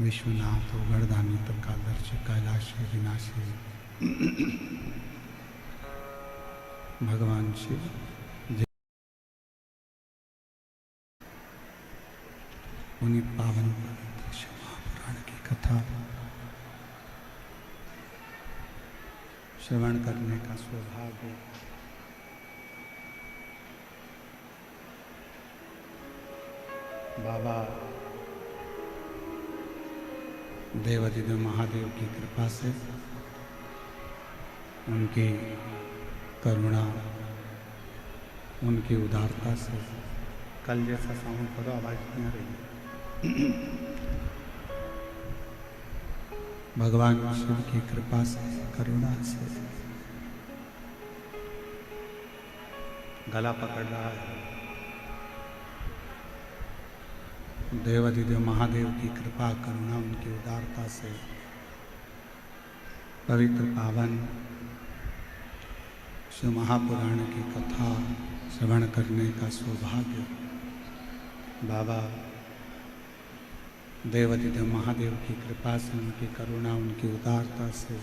विश्वनाथ गणधामी तत्कालदर्श कैलाश विनाशी भगवान शिव उन्हीं पावन पवित्र शिव महापुराण की कथा श्रवण करने का सौभाग्य बाबा देवाधिदेव महादेव की कृपा से, उनकी करुणा, उनकी उदारता से कल जैसा साउंड करो, आवाज नहीं आ रही। भगवान शिव की कृपा से, करुणा से गला पकड़ रहा है। देवाधिदेव महादेव की कृपा, करुणा, उनकी उदारता से पवित्र पावन शिव महापुराण की कथा श्रवण करने का सौभाग्य बाबा देवाधिदेव महादेव की कृपा से, उनकी करुणा, उनकी उदारता से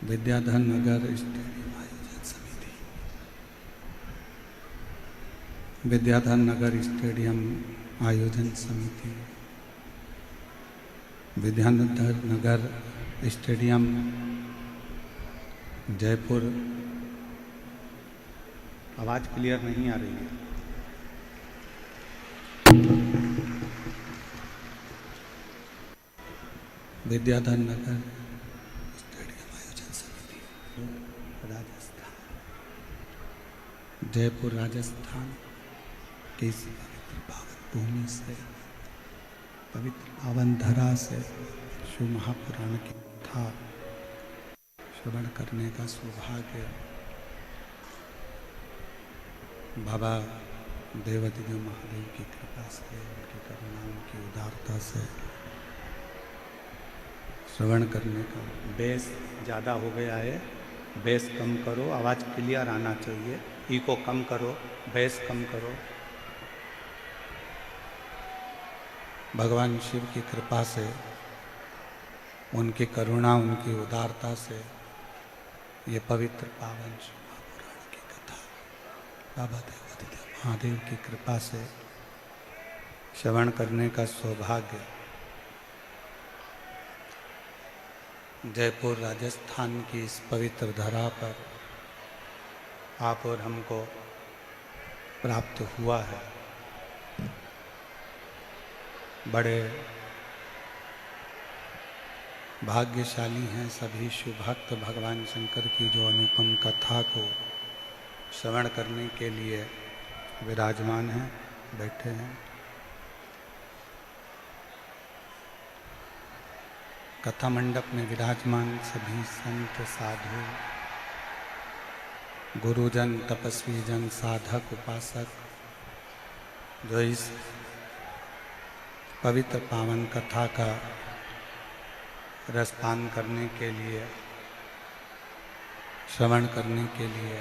विद्याधर नगर स्टेडियम आयोजन समिति, विद्याधर नगर स्टेडियम आयोजन समिति, विद्याधर नगर स्टेडियम जयपुर। आवाज क्लियर नहीं आ रही है। विद्याधर नगर स्टेडियम आयोजन समिति, राजस्थान, जयपुर राजस्थान की इस पवित्र पावन भूमि से, पवित्र पावन धरा से शिव महापुराण की कथा श्रवण करने का सौभाग्य बाबा देवाधिदेव महादेव की कृपा से, उनकी करुणा, उनकी उदारता से श्रवण करने का। बेस ज़्यादा हो गया है, बेस कम करो, आवाज़ क्लियर आना चाहिए। इको कम करो, बेस कम करो। भगवान शिव की कृपा से, उनकी करुणा, उनकी उदारता से ये पवित्र पावन शिव महापुराण की कथा बाबा देवाधिदेव महादेव की कृपा से श्रवण करने का सौभाग्य जयपुर राजस्थान की इस पवित्र धरा पर आप और हमको प्राप्त हुआ है। बड़े भाग्यशाली हैं सभी शिव भक्त भगवान शंकर की जो अनुपम कथा को श्रवण करने के लिए विराजमान हैं, बैठे हैं। कथा मंडप में विराजमान सभी संत, साधु, गुरुजन, तपस्वी जन, साधक, उपासक जो इस पवित्र पावन कथा का रसपान करने के लिए, श्रवण करने के लिए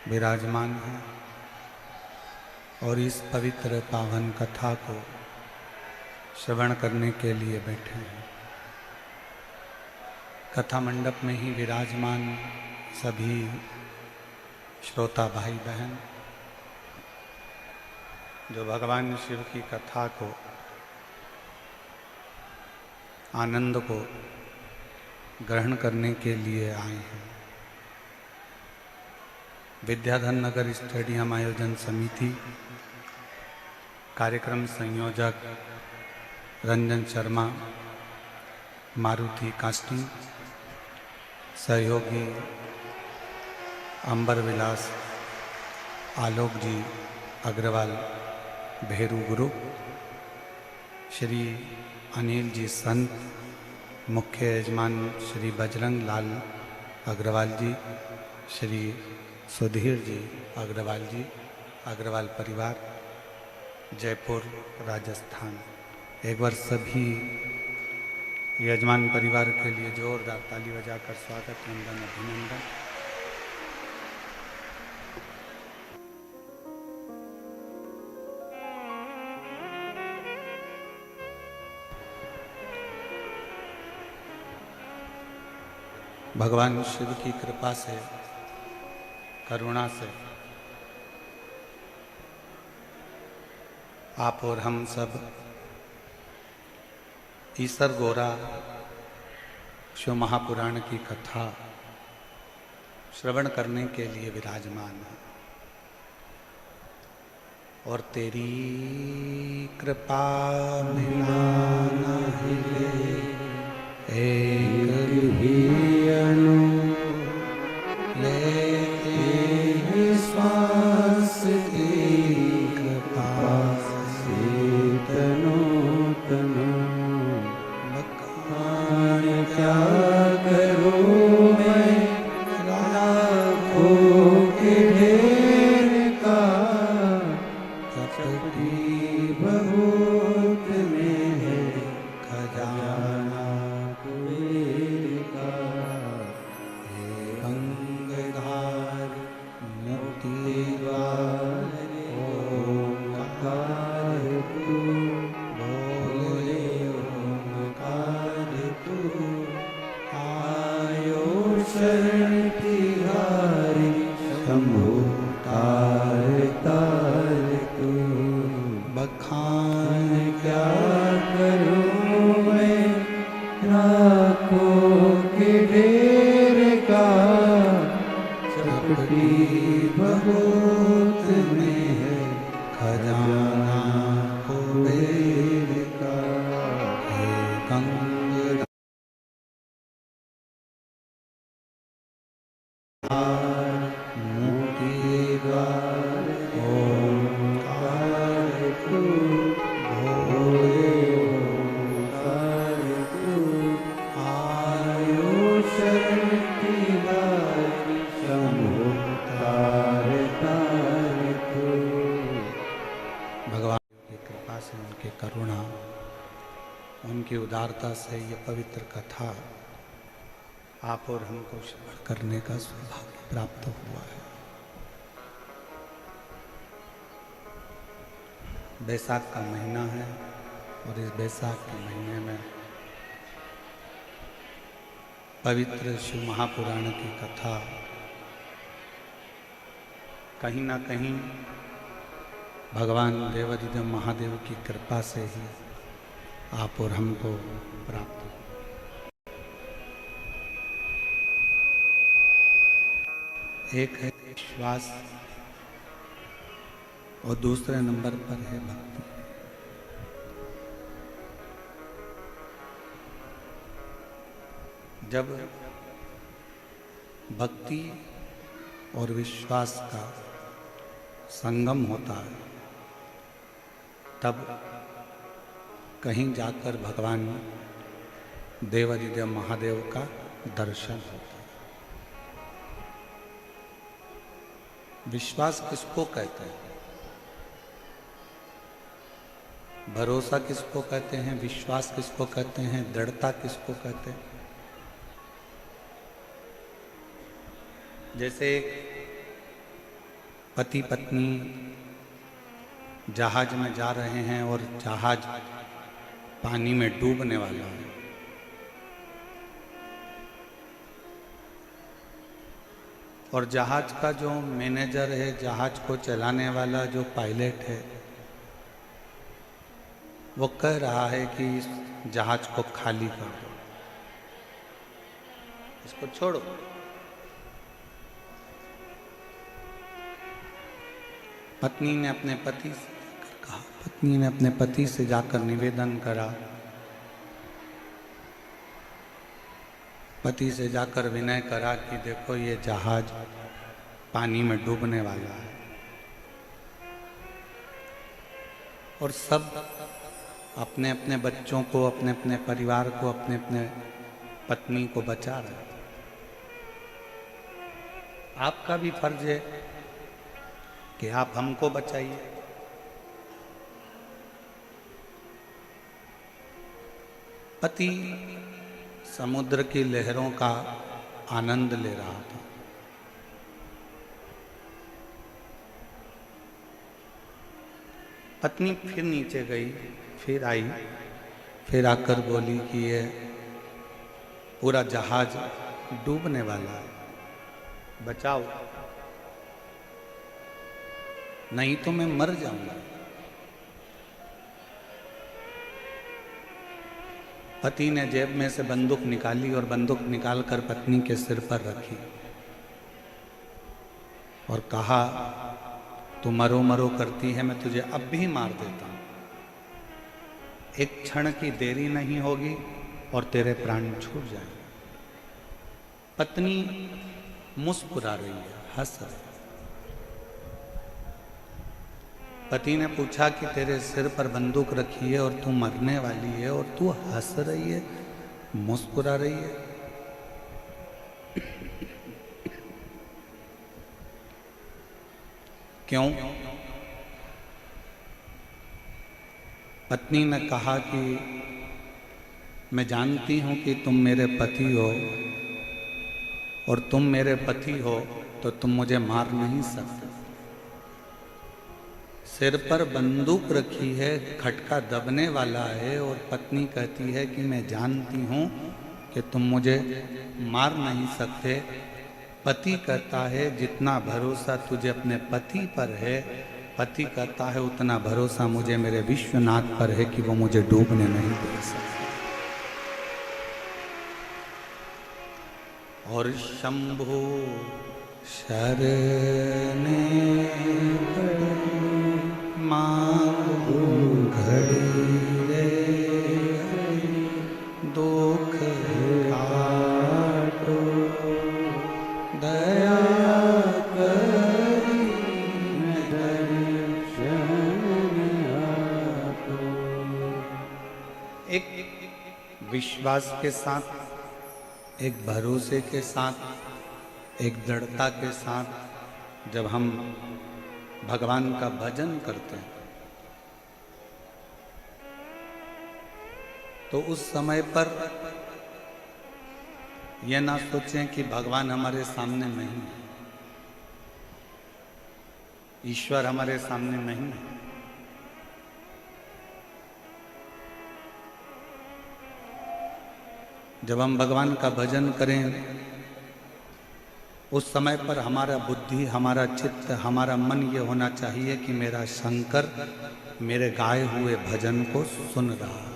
विराजमान हैं और इस पवित्र पावन कथा को श्रवण करने के लिए बैठे हैं। कथा मंडप में ही विराजमान सभी श्रोता भाई बहन जो भगवान शिव की कथा को, आनंद को ग्रहण करने के लिए आए हैं। विद्याधर नगर स्टेडियम आयोजन समिति, कार्यक्रम संयोजक रंजन शर्मा, मारुति कास्टिंग, सहयोगी अंबर विलास, आलोक जी अग्रवाल, भेरू ग्रुप, श्री अनिल जी संत, मुख्य यजमान श्री बजरंग लाल अग्रवाल जी, श्री सुधीर जी अग्रवाल जी, अग्रवाल परिवार, जयपुर राजस्थान। एक बार सभी यजमान परिवार के लिए जोरदार ताली बजाकर स्वागत, वंदन, अभिनंदन। भगवान शिव की कृपा से, करुणा से आप और हम सब ईसर गोरा शिव महापुराण की कथा श्रवण करने के लिए विराजमान है। और तेरी कृपा बिना नहीं एक भी अणु लेते श्वास की कृपा से तनो तनो बखान क्या करूं मैं लाखों के ढेर का कपटी बहुत में है खजाना कुबेर का। हे गंगाधार मुक्ति द्वार ओंकार तू बोले ओंकार तू आयो शरण तिहारी शंभु तार तार तू। बखान क्या करूं मैं लाखों के ढेर का चपटी बहुत में है खजाना कुबेर का। हे गंगाधार मुक्ति द्वार ओंकार तू भोले ओंकार तू आयो शरण तिहारी शंभु तार तार तू। भगवान की कृपा से, उनकी करुणा, उनकी उदारता से ये पवित्र कथा आप और हमको श्रवण करने का सौभाग्य प्राप्त हुआ है। बैसाख का महीना है और इस बैसाख के महीने में पवित्र शिव महापुराण की कथा कहीं ना कहीं भगवान देवाधिदेव महादेव की कृपा से ही आप और हमको प्राप्त हुआ। एक है विश्वास और दूसरे नंबर पर है भक्ति। जब भक्ति और विश्वास का संगम होता है तब कहीं जाकर भगवान देवाधिदेव महादेव का दर्शन होता है। विश्वास किसको कहते हैं? भरोसा किसको कहते हैं? विश्वास किसको कहते हैं? दृढ़ता किसको कहते हैं? जैसे पति पत्नी जहाज में जा रहे हैं और जहाज पानी में डूबने वाला है, और जहाज का जो मैनेजर है, जहाज को चलाने वाला जो पायलट है, वो कह रहा है कि इस जहाज को खाली कर दो, इसको छोड़ो। पत्नी ने अपने पति से कहा, पत्नी ने अपने पति से जाकर निवेदन करा, पति से जाकर विनय करा कि देखो ये जहाज पानी में डूबने वाला है और सब अपने अपने बच्चों को, अपने अपने परिवार को, अपने अपने पत्नी को बचा रहे। आपका भी फर्ज है कि आप हमको बचाइए। पति समुद्र की लहरों का आनंद ले रहा था। पत्नी फिर नीचे गई, फिर आई, फिर आकर बोली कि ये पूरा जहाज डूबने वाला है, बचाओ, नहीं तो मैं मर जाऊंगा। पति ने जेब में से बंदूक निकाली और बंदूक निकालकर पत्नी के सिर पर रखी और कहा, तू मरो मरो करती है, मैं तुझे अब भी मार देता हूं। एक क्षण की देरी नहीं होगी और तेरे प्राण छूट जाएंगे। पत्नी मुस्कुरा रही है, हंस रही है। पति ने पूछा कि तेरे सिर पर बंदूक रखी है और तू मरने वाली है और तू हंस रही है, मुस्कुरा रही है। क्यों? पत्नी ने कहा कि मैं जानती हूं कि तुम मेरे पति हो और तुम मेरे पति हो तो तुम मुझे मार नहीं सकते। सिर पर बंदूक रखी है, खटका दबने वाला है और पत्नी कहती है कि मैं जानती हूं कि तुम मुझे मार नहीं सकते। पति कहता है जितना भरोसा तुझे अपने पति पर है, पति कहता है उतना भरोसा मुझे मेरे विश्वनाथ पर है कि वो मुझे डूबने नहीं दे सकते। और शंभु शरणे मांगू घड़ी रे, दुख काटो दया करी दर्शन आपो। एक विश्वास के साथ, एक भरोसे के साथ, एक दृढ़ता के साथ जब हम भगवान का भजन करते हैं तो उस समय पर यह ना सोचें कि भगवान हमारे सामने नहीं है, ईश्वर हमारे सामने नहीं है। जब हम भगवान का भजन करें उस समय पर हमारा बुद्धि, हमारा चित्त, हमारा मन ये होना चाहिए कि मेरा शंकर मेरे गाए हुए भजन को सुन रहा है,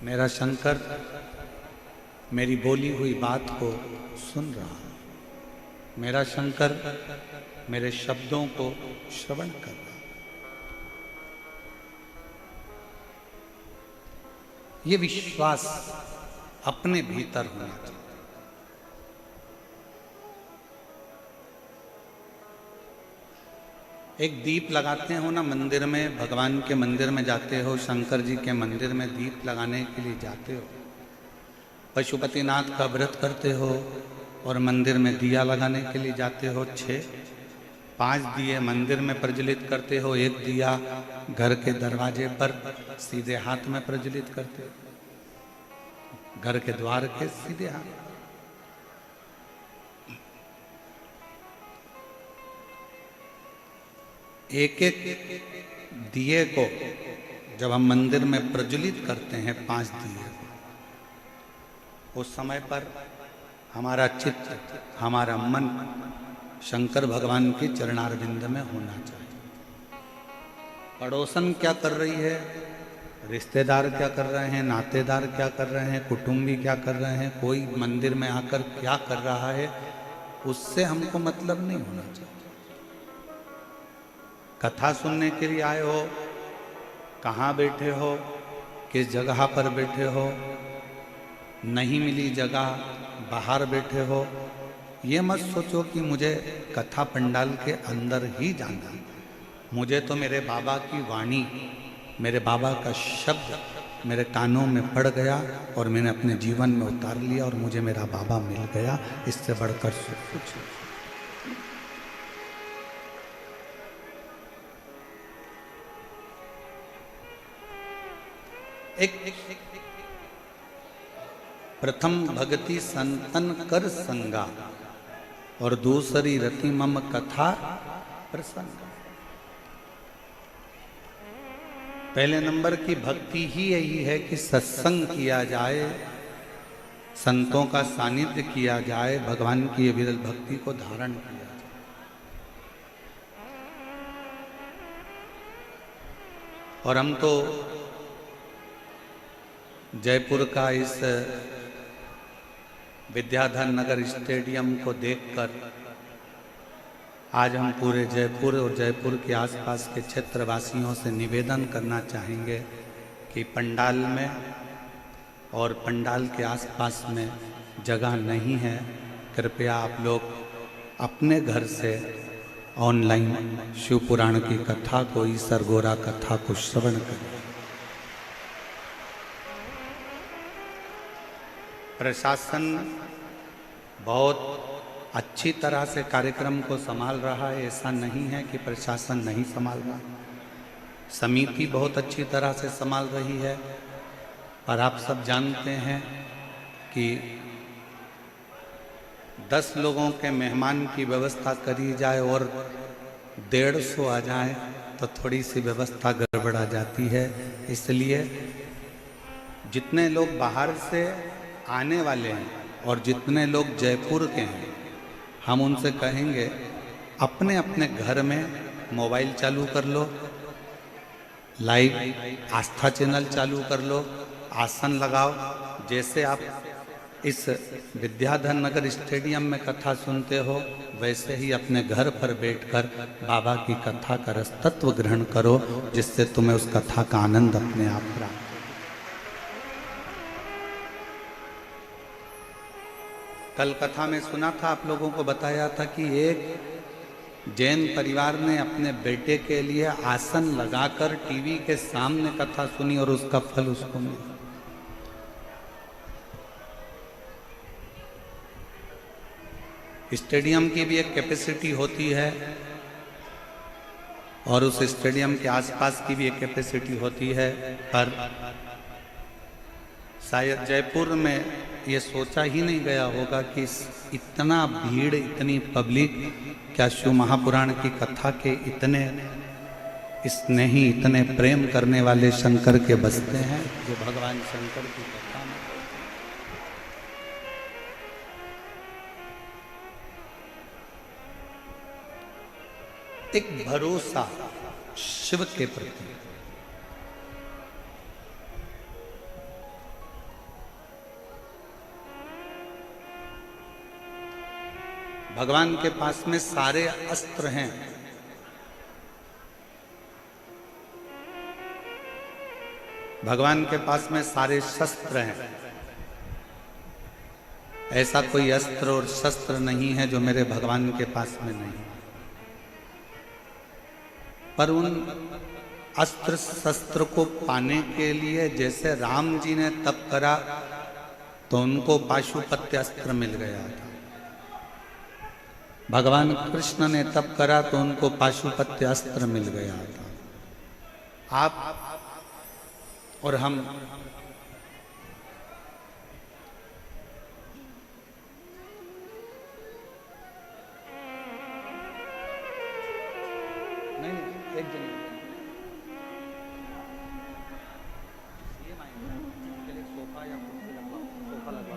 मेरा शंकर मेरी बोली हुई बात को सुन रहा है, मेरा शंकर मेरे शब्दों को श्रवण कर रहा है। ये विश्वास अपने भीतर होना चाहिए। एक दीप लगाते हो ना मंदिर में, भगवान के मंदिर में जाते हो, शंकर जी के मंदिर में दीप लगाने के लिए जाते हो, पशुपतिनाथ का व्रत करते हो और मंदिर में दिया लगाने के लिए जाते हो। 5 दिए मंदिर में प्रज्वलित करते हो, एक दिया घर के दरवाजे पर सीधे हाथ में प्रज्वलित करते हो, घर के द्वार के सीधे हाथ। एक एक दिए को जब हम मंदिर में प्रज्वलित करते हैं, 5 दिए, उस समय पर हमारा चित्त, हमारा मन शंकर भगवान के चरणारविंद में होना चाहिए। पड़ोसन क्या कर रही है, रिश्तेदार क्या कर रहे हैं, नातेदार क्या कर रहे हैं, कुटुंबी क्या कर रहे हैं, कोई मंदिर में आकर क्या कर रहा है, उससे हमको मतलब नहीं होना चाहिए। कथा सुनने के लिए आए हो, कहाँ बैठे हो, किस जगह पर बैठे हो, नहीं मिली जगह बाहर बैठे हो, ये मत सोचो कि मुझे कथा पंडाल के अंदर ही जाना है। मुझे तो मेरे बाबा की वाणी, मेरे बाबा का शब्द मेरे कानों में पड़ गया और मैंने अपने जीवन में उतार लिया और मुझे मेरा बाबा मिल गया। इससे बढ़कर कुछ एक प्रथम भक्ति संतन कर संगा और दूसरी रति मम कथा प्रसंग। पहले नंबर की भक्ति ही यही है कि सत्संग किया जाए, संतों का सानिध्य किया जाए, भगवान की ये विरल भक्ति को धारण किया जाए। और हम तो जयपुर का इस विद्याधर नगर स्टेडियम को देखकर आज हम पूरे जयपुर और जयपुर के आसपास के क्षेत्रवासियों से निवेदन करना चाहेंगे कि पंडाल में और पंडाल के आसपास में जगह नहीं है, कृपया आप लोग अपने घर से ऑनलाइन शिव पुराण की कथा को, ईसर गोरा कथा को श्रवण करें। प्रशासन बहुत अच्छी तरह से कार्यक्रम को संभाल रहा है, ऐसा नहीं है कि प्रशासन नहीं संभाल रहा। समिति बहुत अच्छी तरह से संभाल रही है, पर आप सब जानते हैं कि 10 लोगों के मेहमान की व्यवस्था करी जाए और 150 आ जाए तो थोड़ी सी व्यवस्था गड़बड़ा जाती है। इसलिए जितने लोग बाहर से आने वाले हैं और जितने लोग जयपुर के हैं, हम उनसे कहेंगे अपने अपने घर में मोबाइल चालू कर लो, लाइव आस्था चैनल चालू कर लो, आसन लगाओ। जैसे आप इस विद्याधर नगर स्टेडियम में कथा सुनते हो, वैसे ही अपने घर पर बैठकर बाबा की कथा का रस तत्व ग्रहण करो, जिससे तुम्हें उस कथा का आनंद अपने आप प्राप्त। कल कथा में सुना था, आप लोगों को बताया था कि एक जैन परिवार ने अपने बेटे के लिए आसन लगाकर टीवी के सामने कथा सुनी और उसका फल उसको मिला। स्टेडियम की भी एक कैपेसिटी होती है और उस स्टेडियम के आसपास की भी एक कैपेसिटी होती है, पर शायद जयपुर में ये सोचा ही नहीं गया होगा कि इतना भीड़, इतनी पब्लिक क्या शिव महापुराण की कथा के इतने स्नेही, इतने प्रेम करने वाले शंकर के बसते हैं, जो भगवान शंकर की कथा में एक भरोसा शिव के प्रति, भगवान के पास में सारे अस्त्र हैं, भगवान के पास में सारे शस्त्र हैं। ऐसा कोई अस्त्र और शस्त्र नहीं है जो मेरे भगवान के पास में नहीं। पर उन अस्त्र शस्त्र को पाने के लिए जैसे राम जी ने तप करा तो उनको पाशुपत्य अस्त्र मिल गया था, भगवान कृष्ण ने तप करा तो उनको पाशुपत्य अस्त्र मिल गया था। आप और हम नहीं, एक दिन ये के लिए सोफा या कुर्सी लगवा, सोफा लगवा।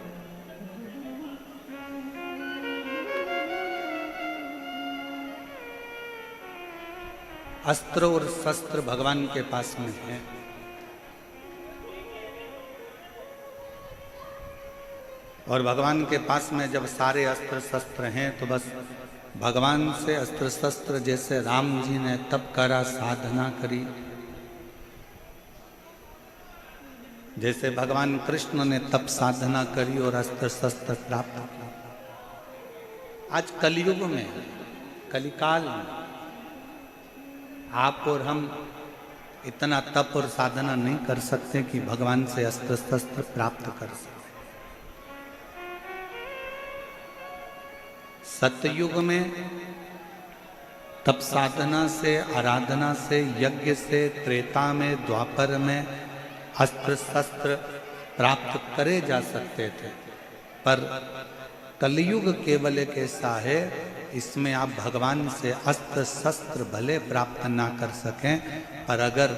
अस्त्र और शस्त्र भगवान के पास में है, और भगवान के पास में जब सारे अस्त्र शस्त्र हैं तो बस भगवान से अस्त्र शस्त्र, जैसे राम जी ने तप करा, साधना करी, जैसे भगवान कृष्ण ने तप साधना करी और अस्त्र शस्त्र प्राप्त किया। आज कलयुग में, कलिकाल में आप और हम इतना तप और साधना नहीं कर सकते कि भगवान से अस्त्र शस्त्र प्राप्त कर सकें। सतयुग में तप साधना से, आराधना से, यज्ञ से, त्रेता में, द्वापर में अस्त्र शस्त्र प्राप्त करे जा सकते थे, पर कलयुग केवल एक ऐसा है, इसमें आप भगवान से अस्त्र शस्त्र भले प्राप्त ना कर सकें, पर अगर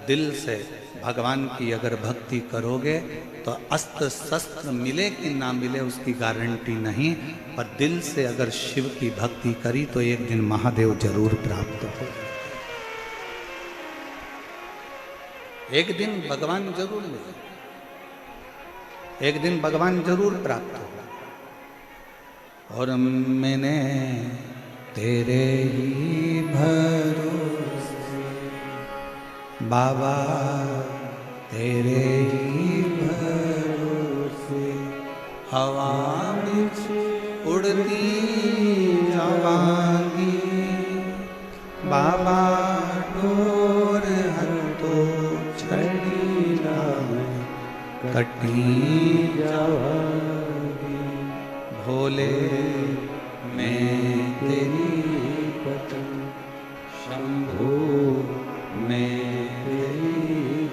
दिल से भगवान की अगर भक्ति करोगे तो अस्त्र शस्त्र मिले कि ना मिले उसकी गारंटी नहीं, पर दिल से अगर शिव की भक्ति करी तो एक दिन महादेव जरूर प्राप्त हो। एक दिन भगवान जरूर मिले, एक दिन भगवान जरूर प्राप्त हो। और मैंने तेरे ही भरोसे बाबा, तेरे ही भरोसे हवा में उड़ती जावांगी बाबा, डोर हंतो छड़ी कटी जावांगी भोले, मैं तेरी पतंग शंभो, मैं तेरी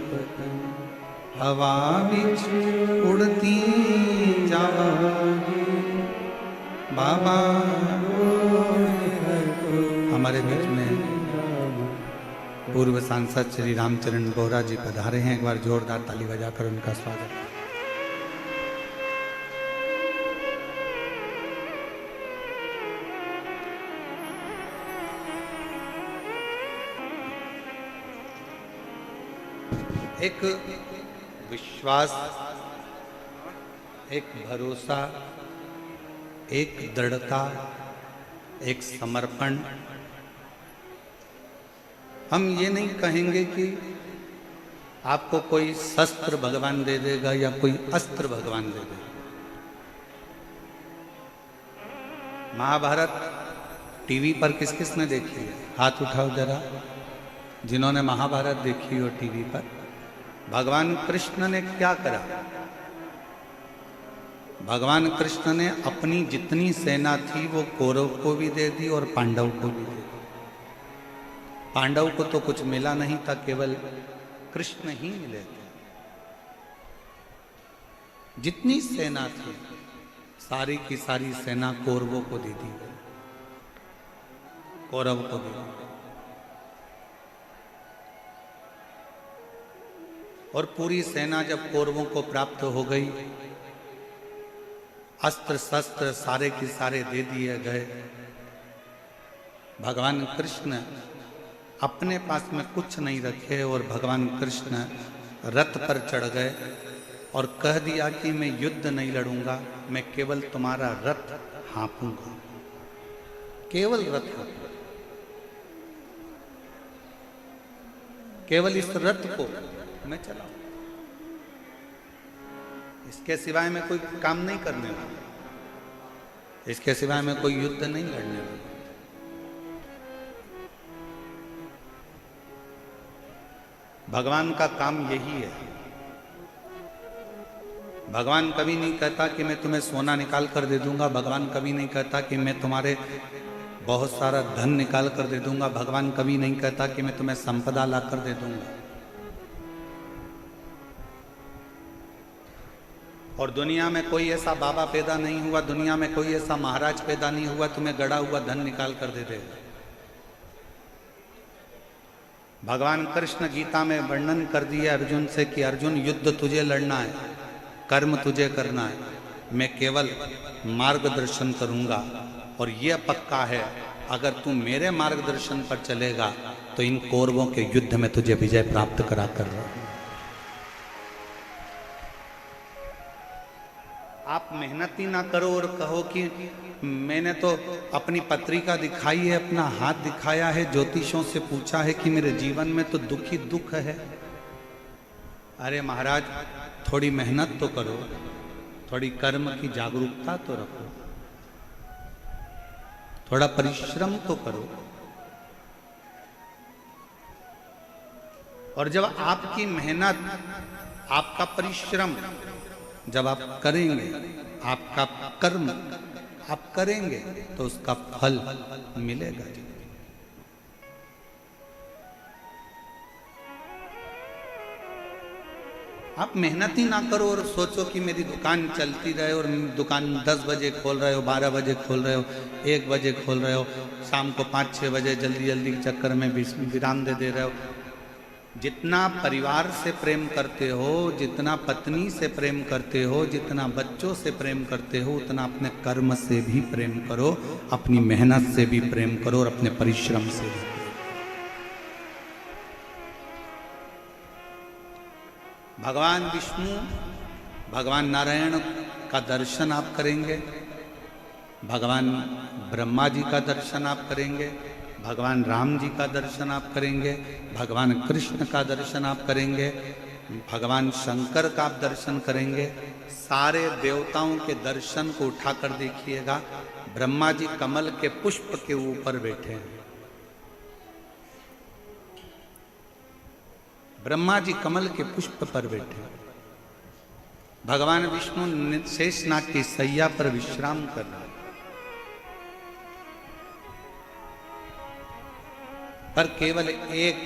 पतंग हवा बिच उड़ती जावांगी बाबा। हमारे बीच में पूर्व सांसद श्री रामचरण बोहरा जी पधारे हैं, एक बार जोरदार ताली बजाकर उनका स्वागत। एक विश्वास, एक भरोसा, एक दृढ़ता, एक समर्पण। हम ये नहीं कहेंगे कि आपको कोई शस्त्र भगवान दे देगा या कोई अस्त्र भगवान दे देगा। महाभारत टीवी पर किस किस ने देखी है? हाथ उठाओ जरा, जिन्होंने महाभारत देखी हो टीवी पर। भगवान कृष्ण ने क्या करा? भगवान कृष्ण ने अपनी जितनी सेना थी वो कौरव को भी दे दी और पांडव को भी दे दी। पांडव को तो कुछ मिला नहीं था, केवल कृष्ण ही मिले थे। जितनी सेना थी सारी की सारी सेना कौरवों को दे दी, कौरव को दे दी। और पूरी सेना जब कौरवों को प्राप्त हो गई, अस्त्र शस्त्र सारे के सारे दे दिए गए, भगवान कृष्ण अपने पास में कुछ नहीं रखे और भगवान कृष्ण रथ पर चढ़ गए और कह दिया कि मैं युद्ध नहीं लड़ूंगा, मैं केवल तुम्हारा रथ हाँपूंगा, केवल रथ हाँपूंगा, केवल इस रथ को मैं चलाऊं, इसके सिवाय मैं कोई काम नहीं करने वाला, इसके सिवाय मैं कोई युद्ध नहीं लड़ने वाला। भगवान का काम यही है। भगवान कभी नहीं कहता कि मैं तुम्हें सोना निकाल कर दे दूंगा, भगवान कभी नहीं कहता कि मैं तुम्हारे बहुत सारा धन निकाल कर दे दूंगा, भगवान कभी नहीं कहता कि मैं तुम्हें संपदा ला कर दे दूंगा। और दुनिया में कोई ऐसा बाबा पैदा नहीं हुआ, दुनिया में कोई ऐसा महाराज पैदा नहीं हुआ तुम्हें गड़ा हुआ धन निकाल कर दे देगा। भगवान कृष्ण गीता में वर्णन कर दिया अर्जुन से कि अर्जुन युद्ध तुझे लड़ना है, कर्म तुझे करना है, मैं केवल मार्गदर्शन करूंगा। और यह पक्का है अगर तू मेरे मार्गदर्शन पर चलेगा तो इन कौरवों के युद्ध में तुझे विजय प्राप्त करा कर रहा। आप मेहनत ही ना करो और कहो कि मैंने तो अपनी पत्रिका दिखाई है, अपना हाथ दिखाया है, ज्योतिषों से पूछा है कि मेरे जीवन में तो दुख ही दुख है। अरे महाराज, थोड़ी मेहनत तो करो, थोड़ी कर्म की जागरूकता तो रखो, थोड़ा परिश्रम तो करो। और जब आपकी मेहनत, आपका परिश्रम जब आप करेंगे, आपका कर्म आप करेंगे तो उसका फल मिलेगा। आप मेहनत ही ना करो और सोचो कि मेरी दुकान चलती रहे और दुकान 10 बजे खोल रहे हो, 12 बजे खोल रहे हो, 1 बजे खोल रहे हो, शाम को 5-6 बजे जल्दी जल्दी के चक्कर में विराम दे रहे हो। जितना परिवार से प्रेम करते हो, जितना पत्नी से प्रेम करते हो, जितना बच्चों से प्रेम करते हो, उतना अपने कर्म से भी प्रेम करो, अपनी मेहनत से भी प्रेम करो और अपने परिश्रम से भी। भगवान विष्णु, भगवान नारायण का दर्शन आप करेंगे, भगवान ब्रह्मा जी का दर्शन आप करेंगे, भगवान राम जी का दर्शन आप करेंगे, भगवान कृष्ण का दर्शन आप करेंगे, भगवान शंकर का आप दर्शन करेंगे। सारे देवताओं के दर्शन को उठाकर देखिएगा, ब्रह्मा जी कमल के पुष्प के ऊपर बैठे हैं। ब्रह्मा जी कमल के पुष्प पर बैठे हैं। भगवान विष्णु शेषनाग की सैया पर विश्राम कर रहे हैं। पर केवल एक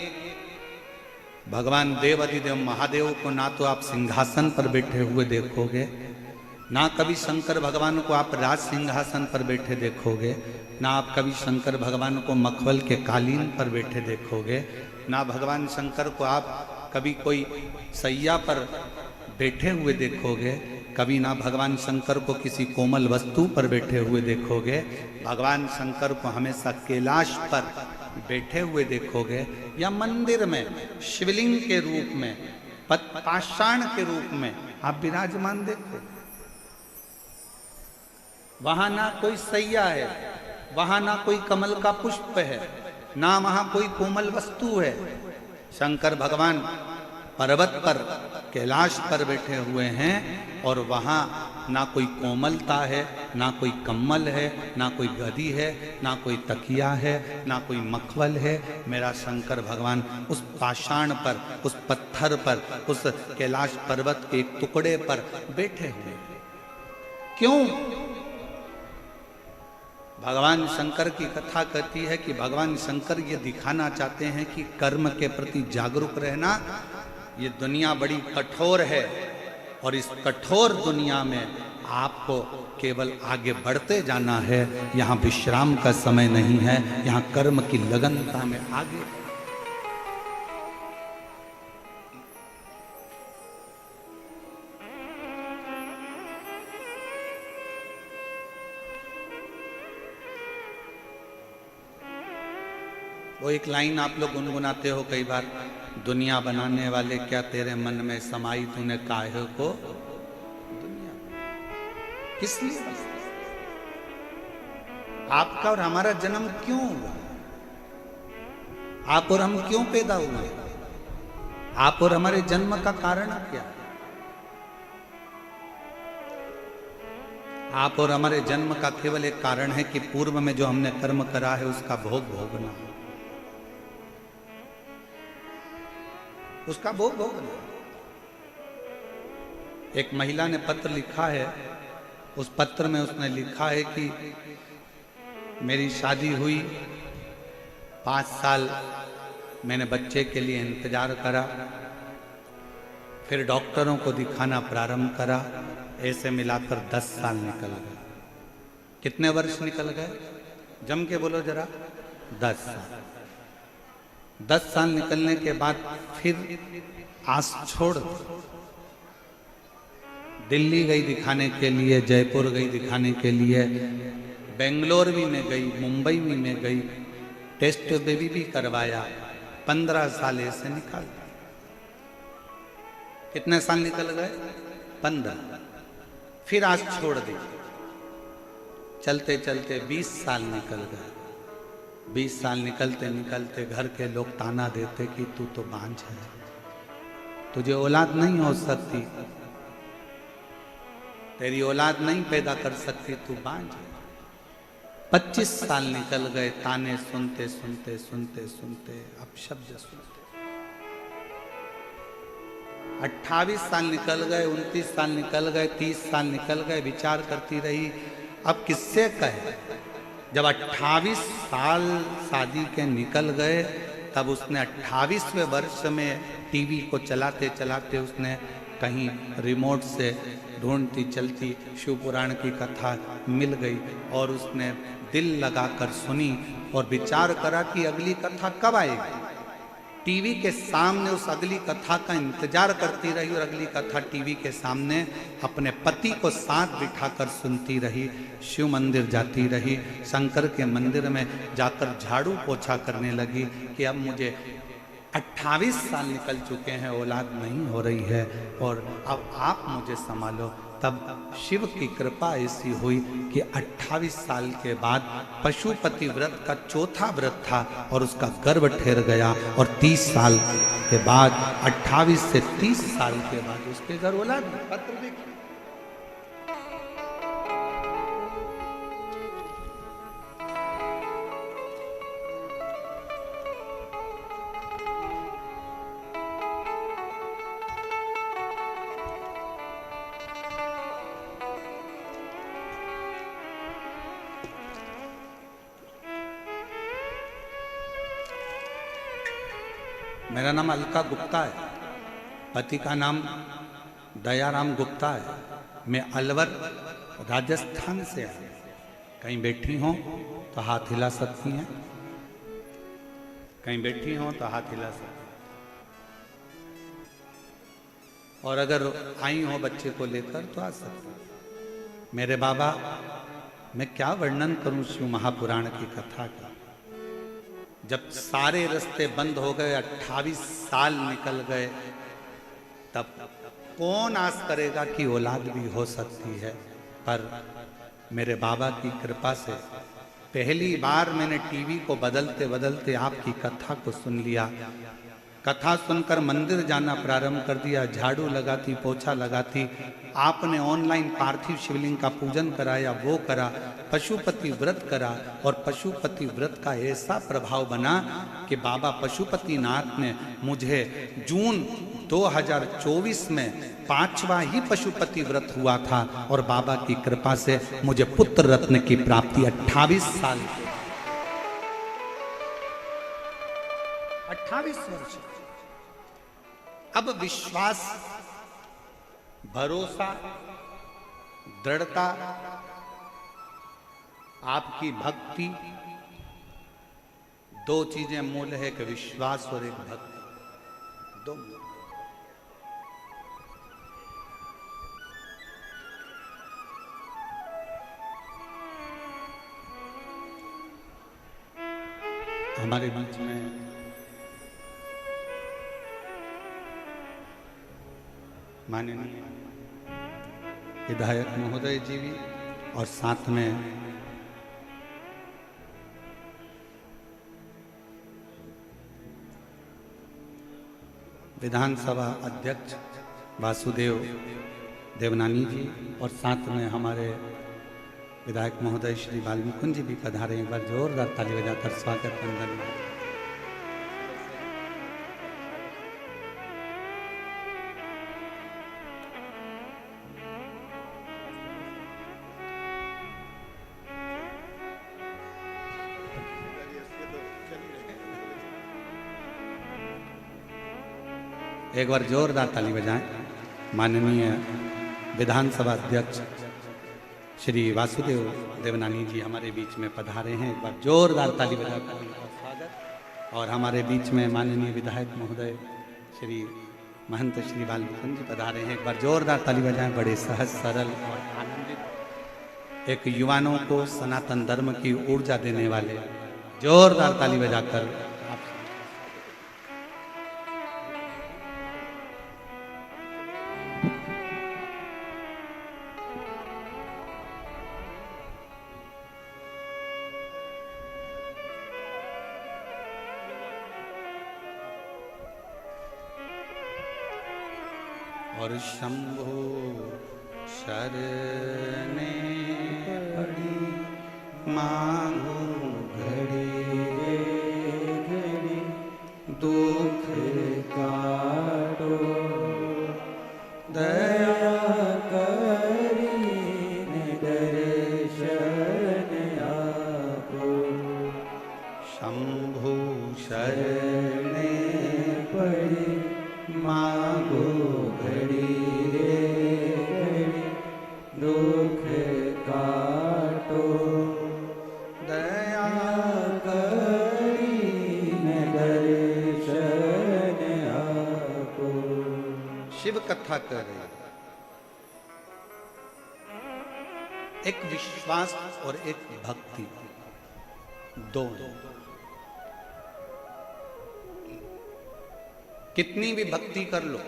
भगवान देवाधिदेव महादेव को ना तो आप सिंहासन पर बैठे हुए देखोगे, ना कभी शंकर भगवान को आप राज सिंहासन पर बैठे देखोगे, ना आप कभी शंकर भगवान को मखमल के कालीन पर बैठे देखोगे, ना भगवान शंकर को आप कभी कोई सैया पर बैठे हुए देखोगे, कभी ना भगवान शंकर को किसी कोमल वस्तु पर बैठे हुए देखोगे। भगवान शंकर को हमेशा कैलाश पर बैठे हुए देखोगे या मंदिर में शिवलिंग के रूप में, पाषाण के रूप में आप विराजमान देखो। वहां ना कोई सैया है, वहां ना कोई कमल का पुष्प है, ना वहां कोई कोमल वस्तु है। शंकर भगवान पर्वत पर कैलाश पर बैठे हुए हैं और वहां ना कोई कोमलता है, ना कोई कम्मल है, ना कोई गदी है, ना कोई तकिया है, ना कोई मखमल है। मेरा शंकर भगवान उस पाषाण पर, उस पत्थर पर, उस कैलाश पर्वत के एक टुकड़े पर बैठे हुए। क्यों? भगवान शंकर की कथा कहती है कि भगवान शंकर ये दिखाना चाहते हैं कि कर्म के प्रति जागरूक रहना। ये दुनिया बड़ी कठोर है और इस कठोर दुनिया में आपको केवल आगे बढ़ते जाना है। यहाँ विश्राम का समय नहीं है, यहाँ कर्म की लगनता में आगे। वो एक लाइन आप लोग गुनगुनाते हो कई बार, दुनिया बनाने वाले क्या तेरे मन में समाई तूने काहे को दुनिया। किस लिए? आपका और हमारा जन्म क्यों हुआ? आप और हम क्यों पैदा हुए? आप और हमारे जन्म का कारण क्या है? आप और हमारे जन्म का केवल एक कारण है कि पूर्व में जो हमने कर्म करा है उसका भोग भोगना, उसका भोग भोगना। एक महिला ने पत्र लिखा है, उस पत्र में उसने लिखा है कि मेरी शादी हुई, 5 साल मैंने बच्चे के लिए इंतजार करा, फिर डॉक्टरों को दिखाना प्रारंभ करा, ऐसे मिलाकर 10 साल निकल गए। कितने वर्ष निकल गए? जम के बोलो जरा। 10 साल। 10 साल निकलने के बाद फिर आस छोड़ दिल्ली गई दिखाने के लिए, जयपुर गई दिखाने के लिए, बेंगलोर भी में गई, मुंबई भी में गई, टेस्ट बेबी भी करवाया। 15 साल ऐसे निकाल। कितने साल निकल गए? 15। फिर आज छोड़ दी। चलते चलते 20 साल निकल गए। 20 साल निकलते निकलते घर के लोग ताना देते कि तू तो बांझ है, तुझे औलाद नहीं हो सकती, तेरी औलाद नहीं पैदा कर सकती, तू बांझ है। 25 साल निकल गए, ताने सुनते सुनते सुनते सुनते, अपशब्द सुनते। 28 साल निकल गए, 29 साल निकल गए, 30 साल निकल गए। विचार करती रही अब किससे कहे। जब 28 साल शादी के निकल गए, तब उसने 28वें वर्ष में टीवी को चलाते चलाते उसने कहीं रिमोट से ढूंढती चलती शिव पुराण की कथा मिल गई और उसने दिल लगाकर सुनी और विचार करा कि अगली कथा कब आएगी। टीवी के सामने उस अगली कथा का इंतजार करती रही और अगली कथा टीवी के सामने अपने पति को साथ बिठाकर सुनती रही। शिव मंदिर जाती रही, शंकर के मंदिर में जाकर झाड़ू पोछा करने लगी कि अब मुझे 28 साल निकल चुके हैं, औलाद नहीं हो रही है और अब आप मुझे संभालो। तब शिव की कृपा ऐसी हुई कि 28 साल के बाद पशुपति व्रत का चौथा व्रत था और उसका गर्भ ठहर गया और 30 साल के बाद 28 से 30 साल के बाद उसके घर औलाद। पत्र देखिए, मेरा नाम अलका गुप्ता है, पति का नाम दयाराम गुप्ता है। मैं अलवर राजस्थान से आया। कहीं बैठी हो तो हाथ हिला सकती हैं, कहीं बैठी हो तो हाथ हिला सकती हैं, और अगर आई हो बच्चे को लेकर तो आ सकती हैं। मेरे बाबा, मैं क्या वर्णन करूं शिव महापुराण की कथा का। जब सारे रास्ते बंद हो गए, 28 साल निकल गए, तब कौन आस करेगा कि औलाद भी हो सकती है। पर मेरे बाबा की कृपा से पहली बार मैंने टीवी को बदलते बदलते आपकी कथा को सुन लिया। कथा सुनकर मंदिर जाना प्रारंभ कर दिया, झाड़ू लगाती, पोछा लगाती। आपने ऑनलाइन पार्थिव शिवलिंग का पूजन कराया, वो करा, पशुपति व्रत करा और पशुपति व्रत का ऐसा प्रभाव बना कि बाबा पशुपति नाथ ने मुझे जून 2024 में 5वां ही पशुपति व्रत हुआ था और बाबा की कृपा से मुझे पुत्र रत्न की प्राप्ति 28 साल 28 वर्ष। अब विश्वास, भरोसा, दृढ़ता, आपकी भक्ति, दो चीजें मूल है कि विश्वास और एक भक्ति, दो। हमारे बीच में माननीय विधायक महोदय जी भी और साथ में विधानसभा अध्यक्ष वासुदेव देवनानी जी और साथ में हमारे विधायक महोदय श्री वाल्मीकि जी भी पधारे। एक बार जोरदार ताली बजाकर स्वागत वंदन। एक बार जोरदार ताली बजाएं। माननीय विधानसभा अध्यक्ष श्री वासुदेव देवनानी जी हमारे बीच में पधारे हैं। एक बार जोरदार ताली बजाकर उनका स्वागत। और हमारे बीच में माननीय विधायक महोदय श्री महंत श्री वाल्मीकि जी पधारे हैं। एक बार जोरदार ताली बजाएं। बड़े सहज, सरल और आनंदित, एक युवाओं को सनातन धर्म की ऊर्जा देने वाले, जोरदार ताली बजाकर और शंभो शरणे पड़ी मांगो घड़ी घड़ी दुख काटो दया करीने दर्शन आपो। शंभो शरणे पड़ी मांगो घड़ी घड़ी दुख काटो दया करीने दर्शन कथा कर रही है। एक विश्वास और एक भक्ति, दोनों। कितनी भी भक्ति कर लो,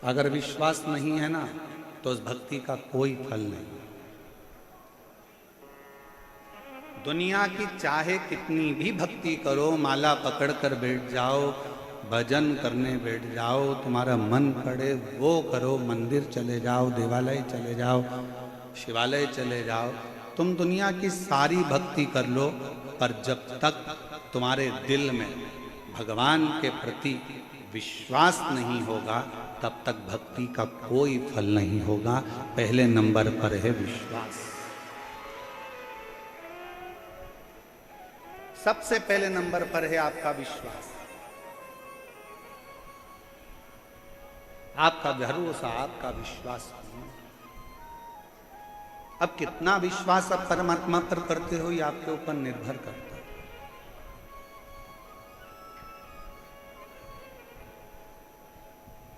अगर विश्वास नहीं है ना तो उस भक्ति का कोई फल नहीं। दुनिया की चाहे कितनी भी भक्ति करो, माला पकड़ कर बैठ जाओ, भजन करने बैठ जाओ, तुम्हारा मन करे वो करो, मंदिर चले जाओ, देवालय चले जाओ, शिवालय चले जाओ, तुम दुनिया की सारी भक्ति कर लो, पर जब तक तुम्हारे दिल में भगवान के प्रति विश्वास नहीं होगा तब तक भक्ति का कोई फल नहीं होगा। पहले नंबर पर है विश्वास। सबसे पहले नंबर पर है आपका विश्वास, आपका भरोसा, आपका विश्वास। अब कितना विश्वास आप परमात्मा पर करते हो ये आपके ऊपर निर्भर करता है।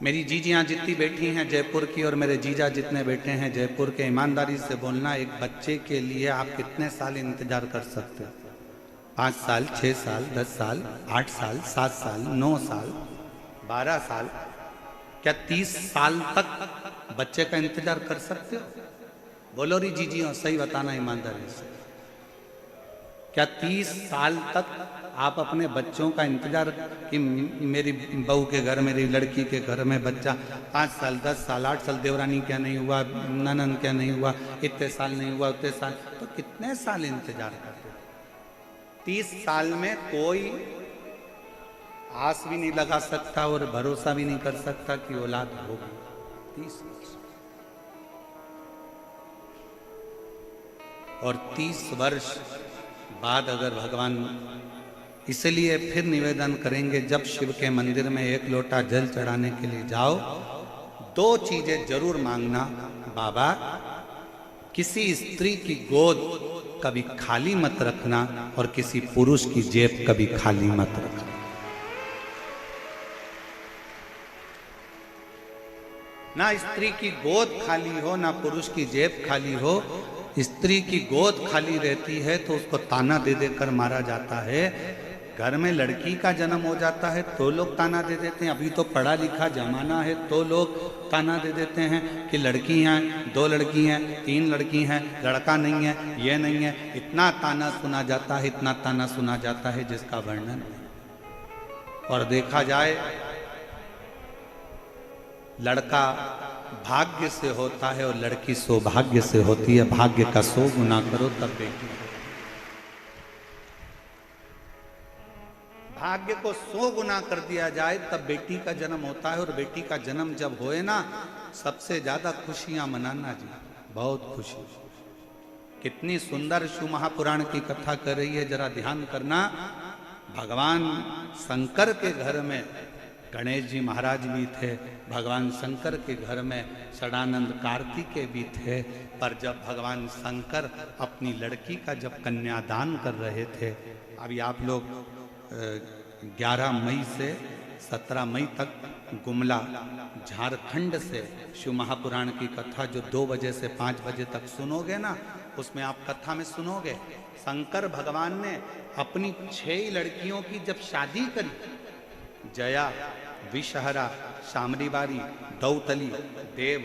मेरी जीजियां जितनी बैठी हैं जयपुर की और मेरे जीजा जितने बैठे हैं जयपुर के, ईमानदारी से बोलना, एक बच्चे के लिए आप कितने साल इंतजार कर सकते हो? 5 साल, 6 साल, 10 साल, 8 साल, 7 साल, 9 साल, 12 साल, क्या 30 साल तक बच्चे का इंतजार कर सकते हो? बोलो री जीजियों, सही बताना ईमानदारी से, क्या 30 साल तक आप अपने बच्चों का इंतजार कि मेरी बहू के घर, मेरी लड़की के घर में बच्चा 5 साल, 10 साल, 8 साल, देवरानी क्या नहीं हुआ, ननन क्या नहीं हुआ, इतने साल नहीं हुआ, उतने साल, तो कितने साल इंतजार करते? 30 साल में कोई आस भी नहीं लगा सकता और भरोसा भी नहीं कर सकता कि औलाद होगी। 30 वर्ष और 30 वर्ष बाद अगर भगवान, इसलिए फिर निवेदन करेंगे, जब शिव के मंदिर में 1 लोटा जल चढ़ाने के लिए जाओ, 2 चीजें जरूर मांगना। बाबा, किसी स्त्री की गोद कभी खाली मत रखना और किसी पुरुष की जेब कभी खाली मत रखना। ना स्त्री की गोद खाली हो, ना पुरुष की जेब खाली हो। स्त्री की गोद खाली रहती है तो उसको ताना दे देकर मारा जाता है। घर में लड़की का जन्म हो जाता है तो लोग ताना दे देते हैं। अभी तो पढ़ा लिखा जमाना है तो लोग ताना दे देते हैं कि लड़की हैं, 2 लड़की हैं, 3 लड़की हैं, लड़का नहीं है, ये नहीं है। इतना ताना सुना जाता है, इतना ताना सुना जाता है जिसका वर्णन नहीं। और देखा जाए, लड़का भाग्य से होता है और लड़की सौभाग्य से होती है। भाग्य का 100 गुना करो तब बेटी। भाग्य को 100 गुना कर दिया जाए तब बेटी का जन्म होता है। और बेटी का जन्म जब होए ना, सबसे ज्यादा खुशियां मनाना जी, बहुत खुशी। कितनी सुंदर शिव महापुराण की कथा कर रही है, जरा ध्यान करना। भगवान शंकर के घर में गणेश जी महाराज भी थे, भगवान शंकर के घर में षडानंद कार्तिकेय भी थे। पर जब भगवान शंकर अपनी लड़की का जब कन्यादान कर रहे थे, अभी आप लोग 11 मई से 17 मई तक गुमला झारखंड से शिव महापुराण की कथा जो 2 बजे से 5 बजे तक सुनोगे ना, उसमें आप कथा में सुनोगे शंकर भगवान ने अपनी 6 लड़कियों की जब शादी करी, जया, विषहरा, शामरीबारी, दौतली, देव,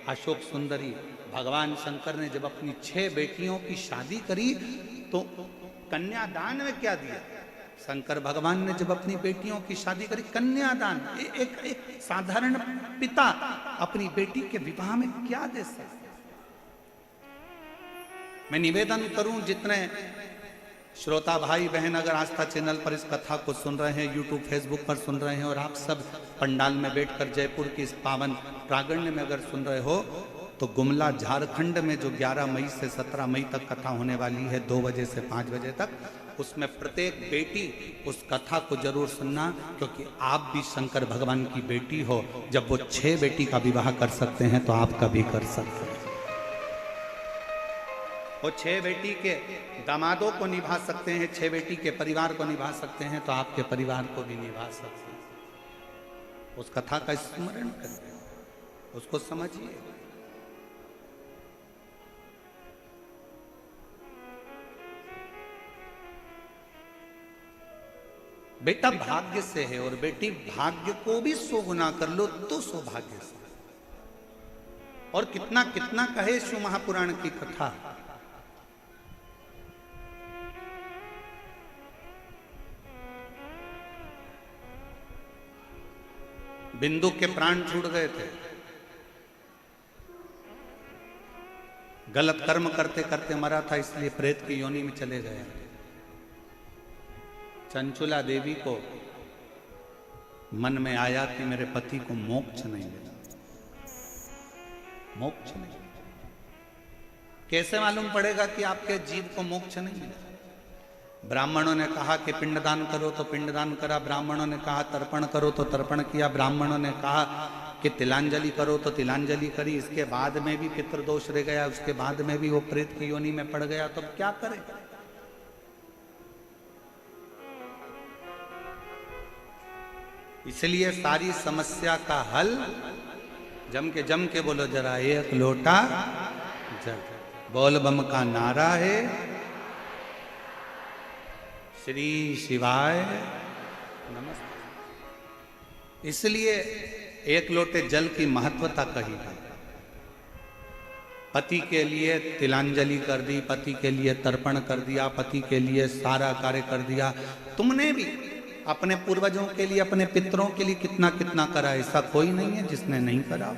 अशोक सुंदरी, भगवान शंकर ने जब अपनी 6 बेटियों की शादी करी तो कन्यादान में क्या दिया? शंकर भगवान ने जब अपनी बेटियों की शादी करी, कन्यादान। एक साधारण पिता अपनी बेटी के विवाह में क्या दे सकता? मैं निवेदन करूं, जितने श्रोता भाई बहन अगर आस्था चैनल पर इस कथा को सुन रहे हैं, यूट्यूब फेसबुक पर सुन रहे हैं, और आप सब पंडाल में बैठकर जयपुर की इस पावन प्रांगण में अगर सुन रहे हो, तो गुमला झारखंड में जो 11 मई से 17 मई तक कथा होने वाली है 2 बजे से 5 बजे तक, उसमें प्रत्येक बेटी उस कथा को जरूर सुनना, क्योंकि आप भी शंकर भगवान की बेटी हो। जब वो 6 बेटी का विवाह कर सकते हैं तो आप कभी कर सकते हैं। वो 6 बेटी के दामादों को निभा सकते हैं, 6 बेटी के परिवार को निभा सकते हैं, तो आपके परिवार को भी निभा सकते हैं। उस कथा का स्मरण करिए, उसको समझिए। बेटा भाग्य से है और बेटी भाग्य को भी 100 गुना कर लो तो सौभाग्य से। और कितना कितना कहे शिव महापुराण की कथा। बिंदु के प्राण छूट गए थे, गलत कर्म करते करते मरा था, इसलिए प्रेत की योनि में चले गए। चंचुला देवी को मन में आया कि मेरे पति को मोक्ष नहीं मिला, मोक्ष नहीं। कैसे मालूम पड़ेगा कि आपके जीव को मोक्ष नहीं मिला? ब्राह्मणों ने कहा कि पिंडदान करो तो पिंडदान करा, ब्राह्मणों ने कहा तर्पण करो तो तर्पण किया, ब्राह्मणों ने कहा कि तिलांजलि करो तो तिलांजलि करी। इसके बाद में भी पितृदोष रह गया, उसके बाद में भी वो प्रेत की योनि में पड़ गया, तो क्या करे? इसलिए सारी समस्या का हल जम के बोलो जरा, एक लोटा जल। बोल बम का नारा है, श्री शिवाय नमस्ते। इसलिए एक लोटे जल की महत्वता कही है। पति के लिए तिलांजलि कर दी, पति के लिए तर्पण कर दिया, पति के लिए सारा कार्य कर दिया। तुमने भी अपने पूर्वजों के लिए, अपने पितरों के लिए कितना कितना करा। ऐसा कोई नहीं है जिसने नहीं करा।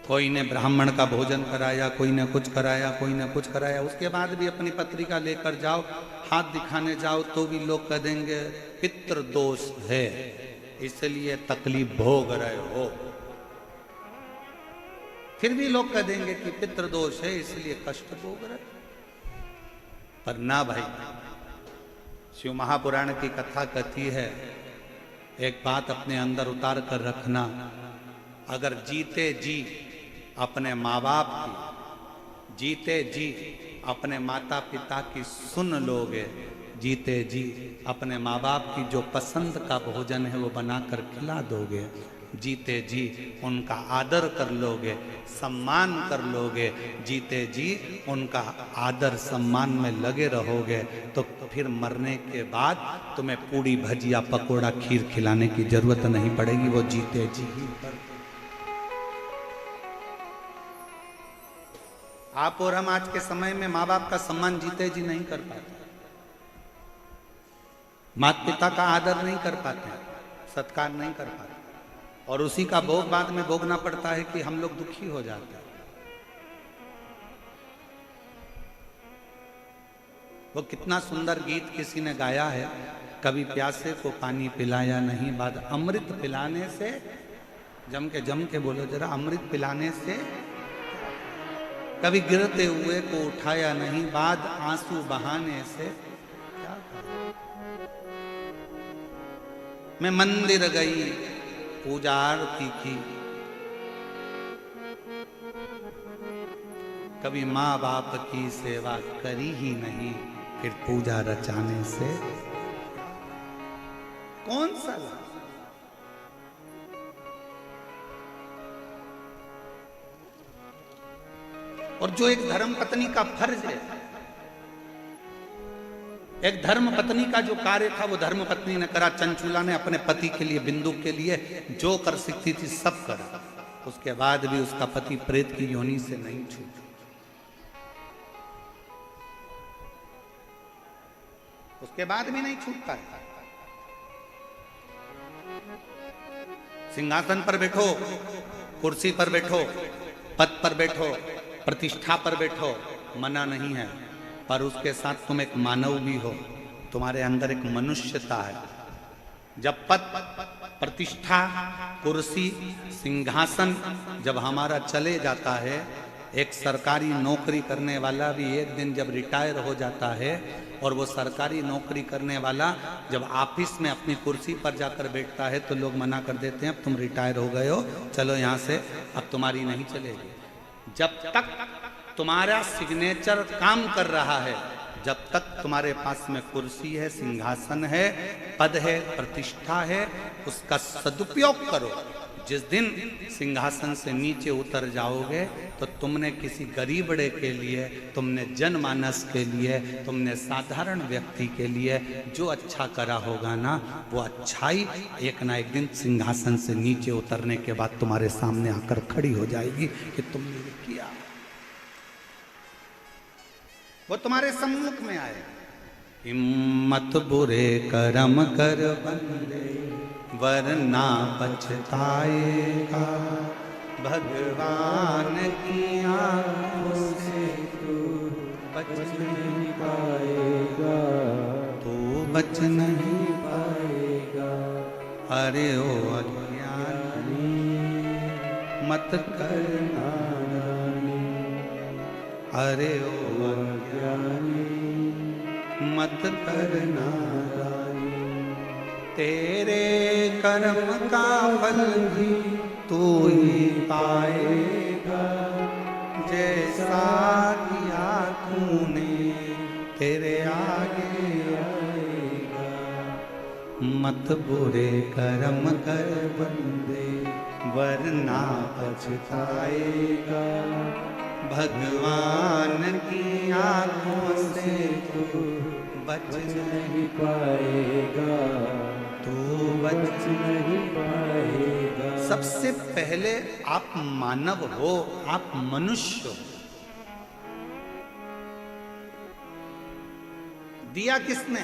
कोई ने ब्राह्मण का भोजन कराया, कोई ने कुछ कराया, कोई ने कुछ कराया। उसके बाद भी अपनी पत्रिका लेकर जाओ, हाथ दिखाने जाओ तो भी लोग कह देंगे पितृ दोष है, इसलिए तकलीफ भोग रहे हो। फिर भी लोग कह देंगे कि पितृ दोष है इसलिए कष्ट भोग रहे। पर ना भाई, शिव महापुराण की कथा कहती है, एक बात अपने अंदर उतार कर रखना, अगर जीते जी अपने माँ बाप की, जीते जी अपने माता पिता की सुन लोगे, जीते जी अपने माँ बाप की जो पसंद का भोजन है वो बनाकर खिला दोगे, जीते जी उनका आदर कर लोगे, सम्मान कर लोगे, जीते जी उनका आदर सम्मान में लगे रहोगे, तो फिर मरने के बाद तुम्हें पूड़ी भजिया पकोड़ा खीर खिलाने की जरूरत नहीं पड़ेगी, वो जीते जी ही पर। आप और हम आज के समय में माँ बाप का सम्मान जीते जी नहीं कर पाते, माता पिता का आदर नहीं कर पाते, सत्कार नहीं कर पाते, और उसी का भोग बाद में भोगना पड़ता है कि हम लोग दुखी हो जाते हैं। वो कितना सुंदर गीत किसी ने गाया है, कभी प्यासे को पानी पिलाया नहीं, बाद अमृत पिलाने से, जम के बोलो जरा, अमृत पिलाने से, कभी गिरते हुए को उठाया नहीं, बाद आंसू बहाने से क्या करूं? मैं मंदिर गई, पूजा आरती की, कभी माँ बाप की सेवा करी ही नहीं, फिर पूजा रचाने से कौन सा लाभ? और जो एक धर्म पत्नी का फर्ज है, एक धर्म पत्नी का जो कार्य था वो धर्म पत्नी ने करा। चंचुला ने अपने पति के लिए, बिंदु के लिए जो कर सकती थी सब करा। उसके बाद भी उसका पति प्रेत की योनि से नहीं छूटा। उसके बाद भी नहीं छूट पाया। सिंहासन पर बैठो, कुर्सी पर बैठो, पद पर बैठो, प्रतिष्ठा पर बैठो, मना नहीं है, पर उसके साथ तुम एक मानव भी हो, तुम्हारे अंदर एक मनुष्यता है। जब पद, प्रतिष्ठा, कुर्सी, सिंहासन जब हमारा चले जाता है, एक सरकारी नौकरी करने वाला भी एक दिन जब रिटायर हो जाता है, और वो सरकारी नौकरी करने वाला जब ऑफिस में अपनी कुर्सी पर जाकर बैठता है तो लोग मना कर देते हैं, अब तुम रिटायर हो गए हो, चलो यहाँ से, अब तुम्हारी नहीं चलेगी। जब तक तुम्हारा सिग्नेचर काम कर रहा है, जब तक तुम्हारे पास में कुर्सी है, सिंहासन है, पद है, प्रतिष्ठा है, उसका सदुपयोग करो। जिस दिन सिंहासन से नीचे उतर जाओगे तो तुमने किसी गरीबड़े के लिए, तुमने जनमानस के लिए, तुमने साधारण व्यक्ति के लिए जो अच्छा करा होगा ना, वो अच्छाई एक ना एक दिन सिंहासन से नीचे उतरने के बाद तुम्हारे सामने आकर खड़ी हो जाएगी कि तुमने ये किया। वो तुम्हारे सम्मुख में आए। हिम्मत बुरे कर्म कर बंदे वरना पछताएगा, भगवान की आंखों से तू बच नहीं पाएगा, तू बच नहीं पाएगा। अरे ओ अज्ञानी मत कर नादानी, अरे ओ अज्ञानी मत कर नादानी। तेरे कर्म का फल भी तू ही पाएगा, जैसा किया तूने तेरे आगे आएगा। मत बुरे कर्म कर बंदे वरना पछताएगा, भगवान की आंखों से तू बच नहीं पाएगा, तू बच नहीं पाएगा। सबसे पहले आप मानव हो, आप मनुष्य हो। दिया किसने?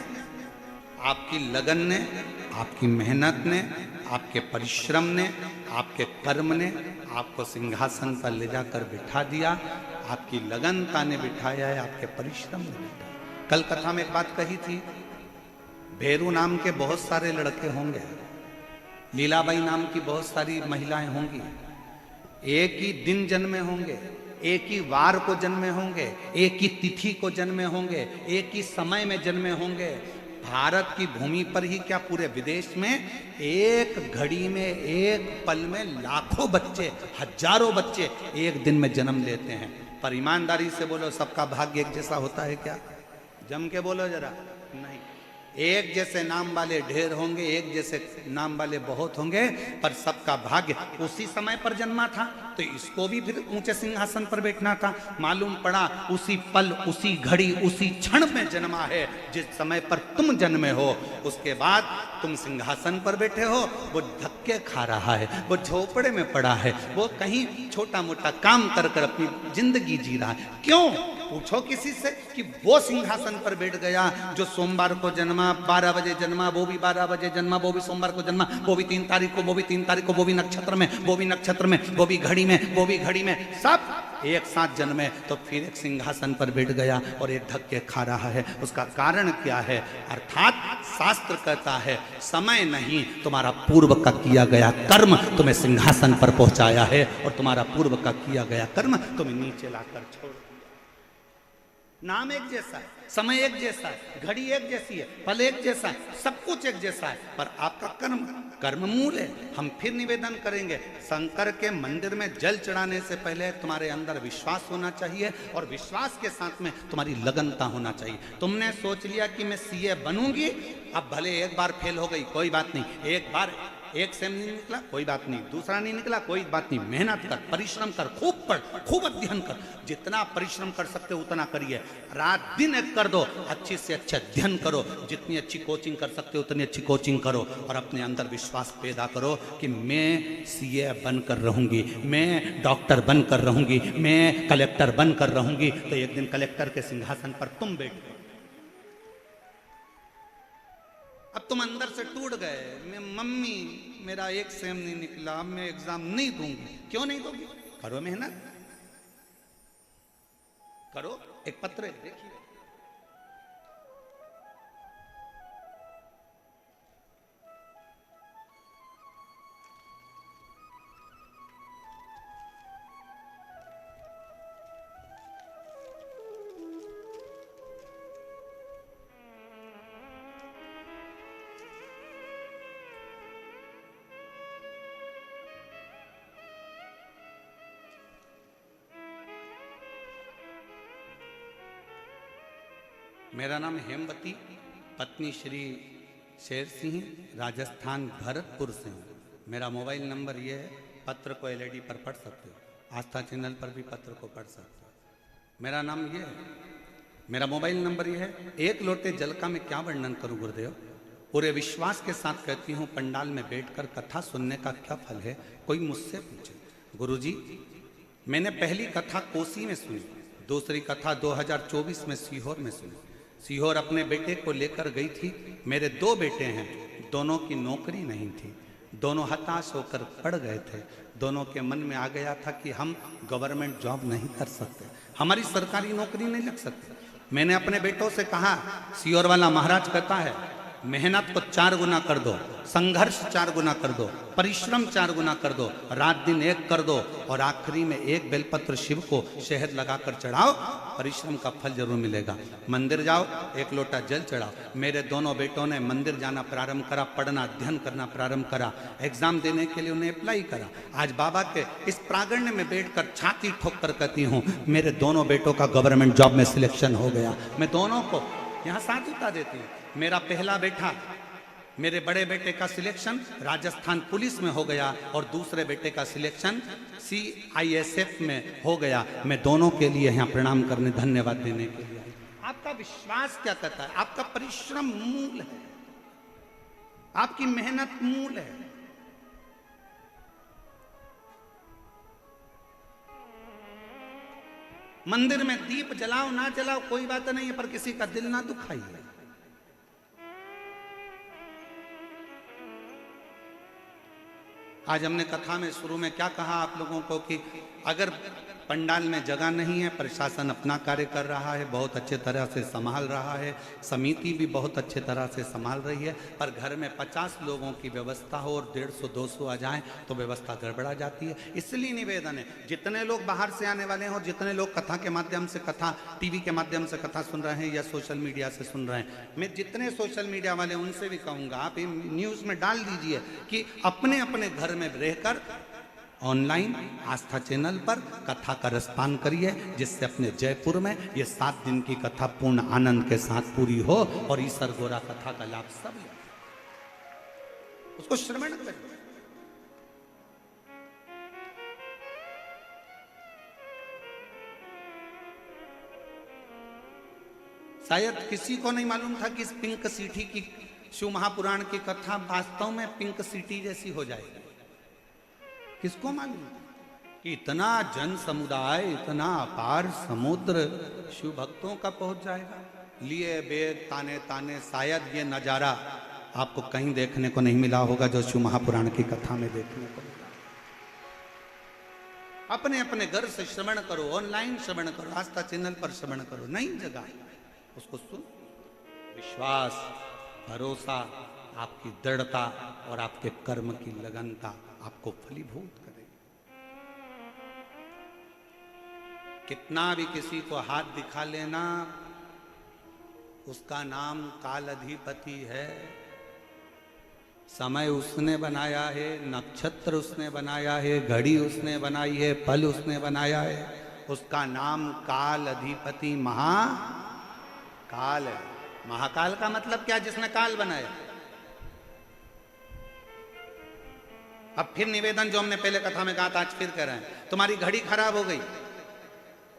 आपकी लगन ने, आपकी मेहनत ने, आपके परिश्रम ने, आपके कर्म ने आपको सिंहासन पर ले जाकर बिठा दिया। आपकी लगनता ने बिठाया है, आपके परिश्रम ने बिठाया। कल कथा में एक बात कही थी, भेरू नाम के बहुत सारे लड़के होंगे, लीलाबाई नाम की बहुत सारी महिलाएं होंगी, एक ही दिन जन्मे होंगे, एक ही वार को जन्मे होंगे, एक ही तिथि को जन्मे होंगे, एक ही समय में जन्मे होंगे। भारत की भूमि पर ही क्या पूरे विदेश में एक घड़ी में, एक पल में लाखों बच्चे, हजारों बच्चे एक दिन में जन्म लेते हैं। पर ईमानदारी से बोलो, सबका भाग्य एक जैसा होता है क्या? जम के बोलो जरा। नहीं, एक जैसे नाम वाले ढेर होंगे, एक जैसे नाम वाले बहुत होंगे, पर सबका भाग्य उसी समय पर जन्मा था तो इसको भी फिर ऊंचे सिंहासन पर बैठना था। मालूम पड़ा उसी पल, उसी घड़ी, उसी क्षण में जन्मा है जिस समय पर तुम जन्मे हो। उसके बाद तुम सिंहासन पर बैठे हो, वो धक्के खा रहा है, वो झोपड़े में पड़ा है, वो कहीं छोटा मोटा काम कर कर अपनी जिंदगी जी रहा है। क्यों? पूछो किसी से कि वो सिंहासन पर बैठ गया जो सोमवार को जन्मा, 12 बजे जन्मा, वो भी 12 बजे जन्मा, वो भी सोमवार को जन्मा, वो भी 3 तारीख को, वो भी 3 तारीख को, वो भी नक्षत्र में, वो भी नक्षत्र में, वो भी घड़ी में, वो भी घड़ी में, सब एक साथ जन्मे। तो फिर एक सिंहासन पर बैठ गया और एक धक्के खा रहा है। उसका कारण क्या है? अर्थात शास्त्र कहता है समय नहीं, तुम्हारा पूर्व का किया गया कर्म तुम्हें सिंहासन पर पहुंचाया है, और तुम्हारा पूर्व का किया गया कर्म तुम्हें नीचे लाकर छोड़। नाम एक जैसा है, समय एक जैसा है, घड़ी एक जैसी है, पल एक जैसा है, सब कुछ एक जैसा है, पर आपका कर्म, कर्म मूल है। हम फिर निवेदन करेंगे, शंकर के मंदिर में जल चढ़ाने से पहले तुम्हारे अंदर विश्वास होना चाहिए, और विश्वास के साथ में तुम्हारी लगनता होना चाहिए। तुमने सोच लिया कि मैं सीए बनूंगी, अब भले एक बार फेल हो गई कोई बात नहीं, एक बार एक सेम नहीं निकला कोई बात नहीं, दूसरा नहीं निकला कोई बात नहीं, मेहनत कर, परिश्रम कर, खूब पढ़, खूब अध्ययन कर, जितना परिश्रम कर सकते हो उतना करिए, रात दिन एक कर दो, अच्छी से अच्छा अध्ययन करो, जितनी अच्छी कोचिंग कर सकते हो उतनी अच्छी कोचिंग करो, और अपने अंदर विश्वास पैदा करो कि मैं सीए बनकर रहूंगी, मैं डॉक्टर बनकर रहूंगी, मैं कलेक्टर बनकर रहूंगी। तो एक दिन कलेक्टर के सिंहासन पर तुम बैठो। अब तुम अंदर से टूट गए, मैं मम्मी मेरा एक सेम नहीं निकला, अब मैं एग्जाम नहीं दूंगी। क्यों नहीं दोगी? करो मेहनत, करो, एक पत्र देखिए, मेरा नाम हेमवती, पत्नी श्री शेर सिंह, राजस्थान भरतपुर से हूँ। मेरा मोबाइल नंबर ये है, पत्र को एलईडी पर पढ़ सकते हो, आस्था चैनल पर भी पत्र को पढ़ सकते हो। मेरा नाम ये है, मेरा मोबाइल नंबर ये है। एक लोटे जल का मैं क्या वर्णन करूं गुरुदेव, पूरे विश्वास के साथ कहती हूँ, पंडाल में बैठकर कथा सुनने का क्या फल है। कोई मुझसे पूछे, गुरुजी मैंने पहली कथा कोसी में सुनी, दूसरी कथा 2024 में सीहोर में सुनी। सीहोर अपने बेटे को लेकर गई थी। मेरे 2 बेटे हैं, दोनों की नौकरी नहीं थी, दोनों हताश होकर पड़ गए थे। दोनों के मन में आ गया था कि हम गवर्नमेंट जॉब नहीं कर सकते, हमारी सरकारी नौकरी नहीं लग सकती। मैंने अपने बेटों से कहा, सीहोर वाला महाराज कहता है मेहनत को 4 गुना कर दो, संघर्ष 4 गुना कर दो, परिश्रम 4 गुना कर दो, रात दिन एक कर दो, और आखिरी में 1 बेलपत्र शिव को शहद लगाकर चढ़ाओ, परिश्रम का फल जरूर मिलेगा। मंदिर जाओ, 1 लोटा जल चढ़ाओ। मेरे दोनों बेटों ने मंदिर जाना प्रारंभ करा, पढ़ना अध्ययन करना प्रारंभ करा, एग्जाम देने के लिए उन्हें अप्लाई करा। आज बाबा के इस प्रांगण में बैठकर छाती ठोक कर कहती हूँ, मेरे दोनों बेटों का गवर्नमेंट जॉब में सिलेक्शन हो गया। मैं दोनों को यहाँ साधुता देती हूँ। मेरा पहला बेटा, मेरे बड़े बेटे का सिलेक्शन राजस्थान पुलिस में हो गया, और दूसरे बेटे का सिलेक्शन CISF में हो गया। मैं दोनों के लिए यहाँ प्रणाम करने, धन्यवाद देने के लिए। आपका विश्वास क्या कहता है? आपका परिश्रम मूल है, आपकी मेहनत मूल है। मंदिर में दीप जलाओ ना जलाओ कोई बात नहीं है, पर किसी का दिल ना दुखाइए। आज हमने कथा में शुरू में क्या कहा आप लोगों को कि अगर पंडाल में जगह नहीं है, प्रशासन अपना कार्य कर रहा है, बहुत अच्छे तरह से संभाल रहा है, समिति भी बहुत अच्छे तरह से संभाल रही है, पर घर में 50 लोगों की व्यवस्था हो और 150-200 आ जाएं तो व्यवस्था गड़बड़ा जाती है। इसलिए निवेदन है, जितने लोग बाहर से आने वाले हैं और जितने लोग कथा के माध्यम से, कथा टीवी के माध्यम से कथा सुन रहे हैं या सोशल मीडिया से सुन रहे हैं, मैं जितने सोशल मीडिया वाले उनसे भी कहूँगा, आप न्यूज़ में डाल दीजिए कि अपने अपने घर में रहकर ऑनलाइन आस्था चैनल पर कथा का रसपान करिए, जिससे अपने जयपुर में ये 7 दिन की कथा पूर्ण आनंद के साथ पूरी हो और ईश्वर गोरा कथा का लाभ सब ले, उसको श्रवण करिए। शायद किसी को नहीं मालूम था कि इस पिंक सिटी की शिव महापुराण की कथा वास्तव में पिंक सिटी जैसी हो जाएगी। किसको मालूम कि इतना जन समुदाय, इतना अपार समुद्र शिव भक्तों का पहुंच जाएगा। लिए बेद ताने ताने, शायद ये नजारा आपको कहीं देखने को नहीं मिला होगा जो शिव महापुराण की कथा में देखने को मिला। अपने अपने घर से श्रवण करो, ऑनलाइन श्रवण करो, आस्था चैनल पर श्रवण करो, नई जगह उसको सुन। विश्वास, भरोसा, आपकी दृढ़ता और आपके कर्म की लगनता आपको फलीभूत करेगी। कितना भी किसी को हाथ दिखा लेना, उसका नाम काल अधिपति है। समय उसने बनाया है, नक्षत्र उसने बनाया है, घड़ी उसने बनाई है, पल उसने बनाया है, उसका नाम काल अधिपति महाकाल है। महाकाल का मतलब क्या? जिसने काल बनाया। अब फिर निवेदन जो हमने पहले कथा में कहा था, आज फिर कह रहे हैं, तुम्हारी घड़ी खराब हो गई,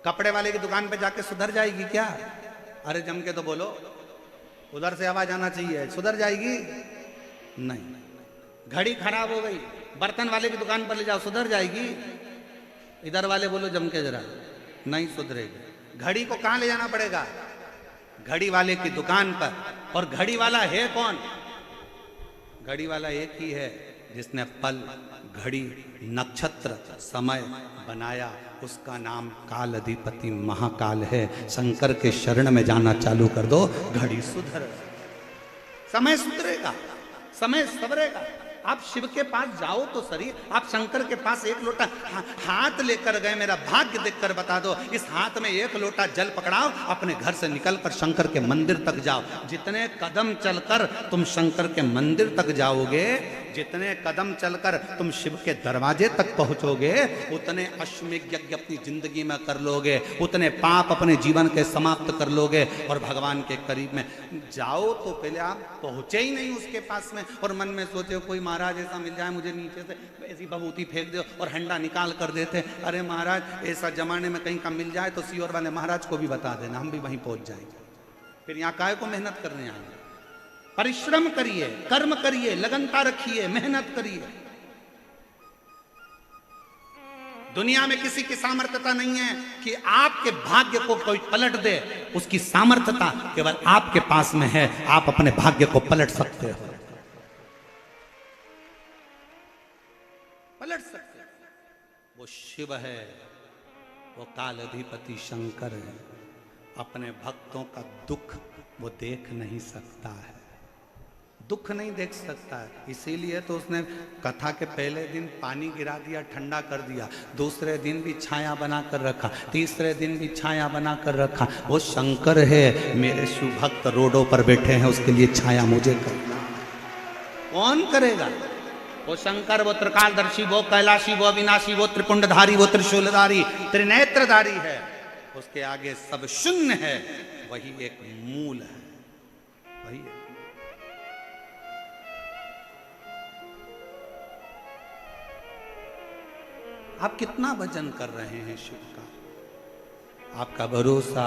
कपड़े वाले की दुकान पे जाके सुधर जाएगी क्या? अरे जम के तो बोलो, उधर से आवाज आना चाहिए, सुधर जाएगी? नहीं। घड़ी खराब हो गई, बर्तन वाले की दुकान पर ले जाओ, सुधर जाएगी? इधर वाले बोलो जम के जरा, नहीं सुधरेगी। घड़ी को कहां ले जाना पड़ेगा? घड़ी वाले की दुकान पर। और घड़ी वाला है कौन? घड़ी वाला एक ही है जिसने पल, घड़ी, नक्षत्र, समय बनाया, उसका नाम काल अधिपति महाकाल है। शंकर के शरण में जाना चालू कर दो, घड़ी सुधर, समय सुधरेगा, समय सवरेगा। आप शिव के पास जाओ तो सही, आप शंकर के पास 1 लोटा हाथ लेकर गए, मेरा भाग्य देखकर बता दो, इस हाथ में 1 लोटा जल पकड़ाओ, अपने घर से निकलकर शंकर के मंदिर तक जाओ। जितने कदम चलकर तुम शंकर के मंदिर तक जाओगे, जितने कदम चलकर तुम शिव के दरवाजे तक पहुंचोगे, उतने अश्वमेध यज्ञ अपनी जिंदगी में कर लोगे, उतने पाप अपने जीवन के समाप्त कर लोगे और भगवान के करीब में जाओ। तो पहले आप पहुंचे ही नहीं उसके पास में और मन में सोचे हो कोई महाराज ऐसा मिल जाए मुझे नीचे से ऐसी भभूति फेंक दो और हंडा निकाल कर देते। अरे महाराज ऐसा जमाने में कहीं का मिल जाए तो सीहोर वाले महाराज को भी बता देना, हम भी वहीं पहुंच जाएंगे। फिर यहाँ काय को मेहनत करने आएंगे। परिश्रम करिए, कर्म करिए, लगनता रखिए, मेहनत करिए। दुनिया में किसी की सामर्थ्यता नहीं है कि आपके भाग्य को कोई पलट दे, उसकी सामर्थ्यता केवल आपके पास में है। आप अपने भाग्य को पलट सकते हो, पलट सकते हो। वो शिव है, वो काल अधिपति शंकर है। अपने भक्तों का दुख वो देख नहीं सकता है, दुख नहीं देख सकता है। इसीलिए तो उसने कथा के पहले दिन पानी गिरा दिया, ठंडा कर दिया, दूसरे दिन भी छाया बना कर रखा, तीसरे दिन भी छाया बना कर रखा। वो शंकर है, मेरे सुभक्त रोडों पर बैठे हैं, उसके लिए छाया मुझे करना। कौन करेगा? वो शंकर, वो त्रिकालदर्शी, वो कैलाशी, वो अविनाशी, वो त्रिपुंडधारी, वो त्रिशूलधारी, त्रिनेत्रधारी है। उसके आगे सब शून्य है। वही एक मूल है, वही है। आप कितना भजन कर रहे हैं शिव का? आपका भरोसा,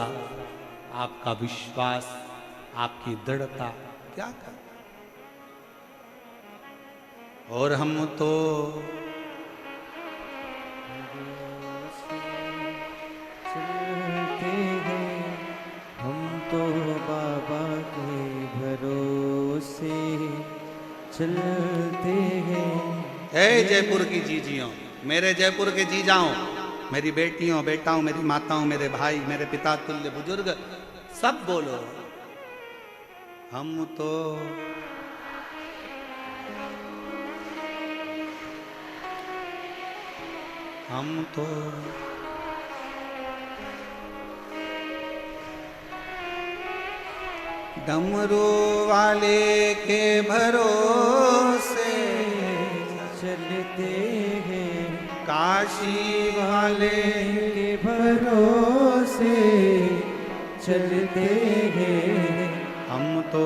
आपका विश्वास, आपकी दृढ़ता क्या कर? और हम तो चलते हैं, हम तो बाबा के भरोसे चलते हैं। हे जयपुर की जीजियों, मेरे जयपुर के जीजाओं, मेरी बेटियों, बेटाओं, मेरी माताओं, मेरे भाई, मेरे पिता तुल्य बुजुर्ग, सब बोलो, हम तो डमरू वाले के भरोसे चलते हैं, काशी वाले के भरोसे चलते हैं। हम तो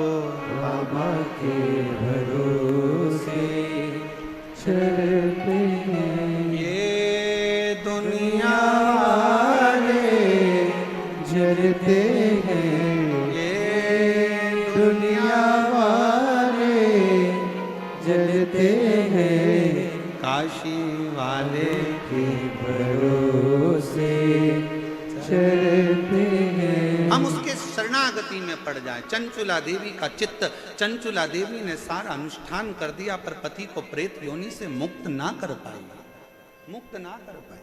बाबा के भरोसे चलते हैं। ये दुनिया वाले जलते हैं, दुनिया वाले जलते हैं। काशी वाले के भरोसे चलते हैं। हम उसके शरणागति में पड़ जाए। चंचुला देवी का चित्त, चंचुला देवी ने सारा अनुष्ठान कर दिया पर पति को प्रेत योनि से मुक्त ना कर पाई, मुक्त ना कर पाई।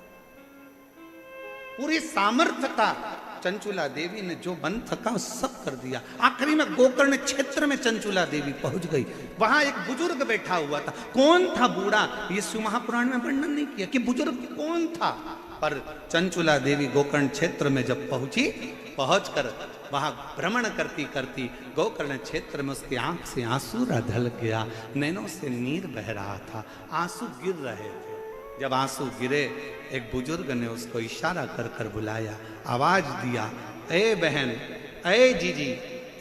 पूरी सामर्थ्यता चंचुला देवी ने जो बन सका सब कर दिया। आखिरी में गोकर्ण क्षेत्र में चंचुला देवी पहुंच गई। वहां एक बुजुर्ग बैठा हुआ था। कौन था बूढ़ा? ये शिव महापुराण में वर्णन नहीं किया कि बुजुर्ग कौन था, पर चंचुला देवी गोकर्ण क्षेत्र में जब पहुंची, पहुंचकर वहां भ्रमण करती करती गोकर्ण क्षेत्र में उसकी आंख से आंसू ढल गया, नैनों से नीर बह रहा था, आंसू गिर रहे थे। जब आंसू गिरे, एक बुजुर्ग ने उसको इशारा कर कर बुलाया, आवाज दिया, ए बहन, ए जीजी,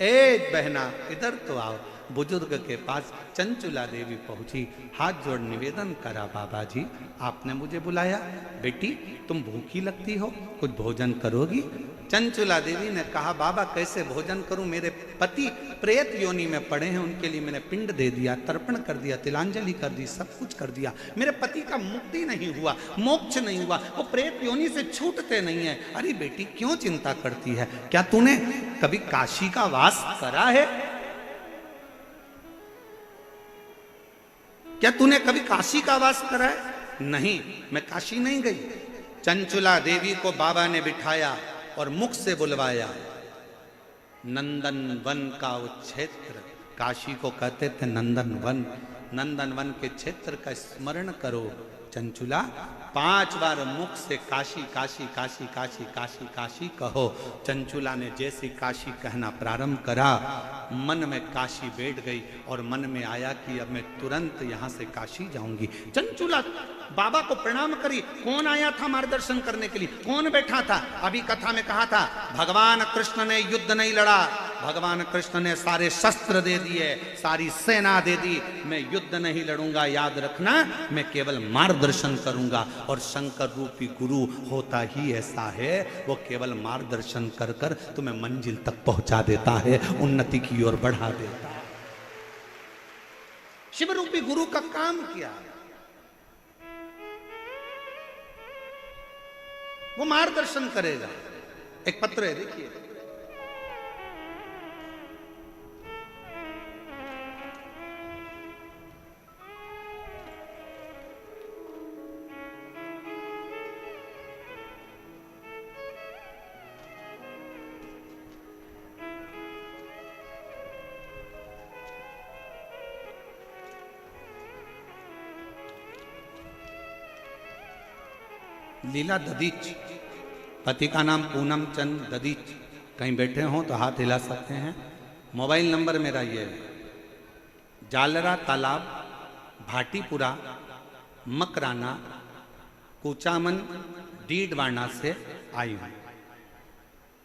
ए बहना, इधर तो आओ। बुजुर्ग के पास चंचुला देवी पहुंची, हाथ जोड़ निवेदन करा, बाबा जी आपने मुझे बुलाया, बेटी तुम भूखी लगती हो, कुछ भोजन करोगी? चंचुला देवी ने कहा, बाबा कैसे भोजन करूं, मेरे पति प्रेत योनि में पड़े हैं, उनके लिए मैंने पिंड दे दिया, तर्पण कर दिया, तिलांजलि कर दी, सब कुछ कर दिया, मेरे पति का मुक्ति नहीं हुआ, मोक्ष नहीं हुआ, वो प्रेत योनि से छूटते नहीं है। अरे बेटी क्यों चिंता करती है? क्या तूने कभी काशी का वास करा है? क्या तूने कभी काशी का वास करा है? नहीं, मैं काशी नहीं गई। चंचुला देवी को बाबा ने बिठाया और मुख से बुलवाया। नंदन वन का वो क्षेत्र, काशी को कहते थे नंदन वन, नंदन वन के क्षेत्र का स्मरण करो, चंचुला 5 बार मुख से काशी काशी काशी काशी काशी काशी कहो। चंचुला ने जैसे काशी कहना प्रारंभ करा, मन में काशी बैठ गई और मन में आया कि अब मैं तुरंत यहाँ से काशी जाऊंगी। चंचुला बाबा को प्रणाम करी। कौन आया था मार्गदर्शन करने के लिए, कौन बैठा था? अभी कथा में कहा था भगवान कृष्ण ने युद्ध नहीं लड़ा, भगवान कृष्ण ने सारे शस्त्र दे दिए, सारी सेना दे दी। मैं युद्ध नहीं लड़ूंगा, याद रखना, मैं केवल मार्गदर्शन करूंगा। और शंकर रूपी गुरु होता ही ऐसा है, वो केवल मार्गदर्शन कर कर तुम्हें मंजिल तक पहुंचा देता है, उन्नति की ओर बढ़ा देता है। शिव रूपी गुरु का काम क्या? वो मार्गदर्शन करेगा। एक पत्र है, देखिए, लीला ददीच, पति का नाम पूनम चंद ददीच। कहीं बैठे हों तो हाथ हिला सकते हैं। मोबाइल नंबर मेरा ये है, जालरा तालाब, भाटीपुरा, मकराना, कुचामन, डीडवाना से आई हूँ।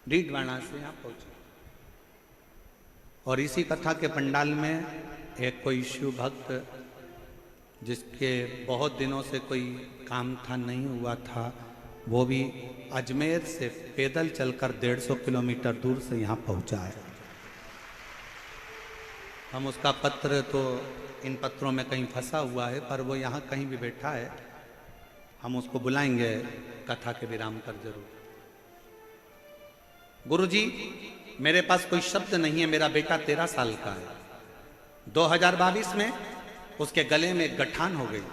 डीडवाना से यहाँ पहुँची और इसी कथा के पंडाल में एक कोई शिव भक्त, जिसके बहुत दिनों से कोई काम था, नहीं हुआ था, वो भी अजमेर से पैदल चलकर 150 किलोमीटर दूर से यहाँ पहुँचा है। हम उसका पत्र तो इन पत्रों में कहीं फंसा हुआ है, पर वो यहाँ कहीं भी बैठा है, हम उसको बुलाएंगे कथा के विराम पर जरूर। गुरुजी, मेरे पास कोई शब्द नहीं है, मेरा बेटा 13 साल का है। 2022 में उसके गले में गठान हो गई,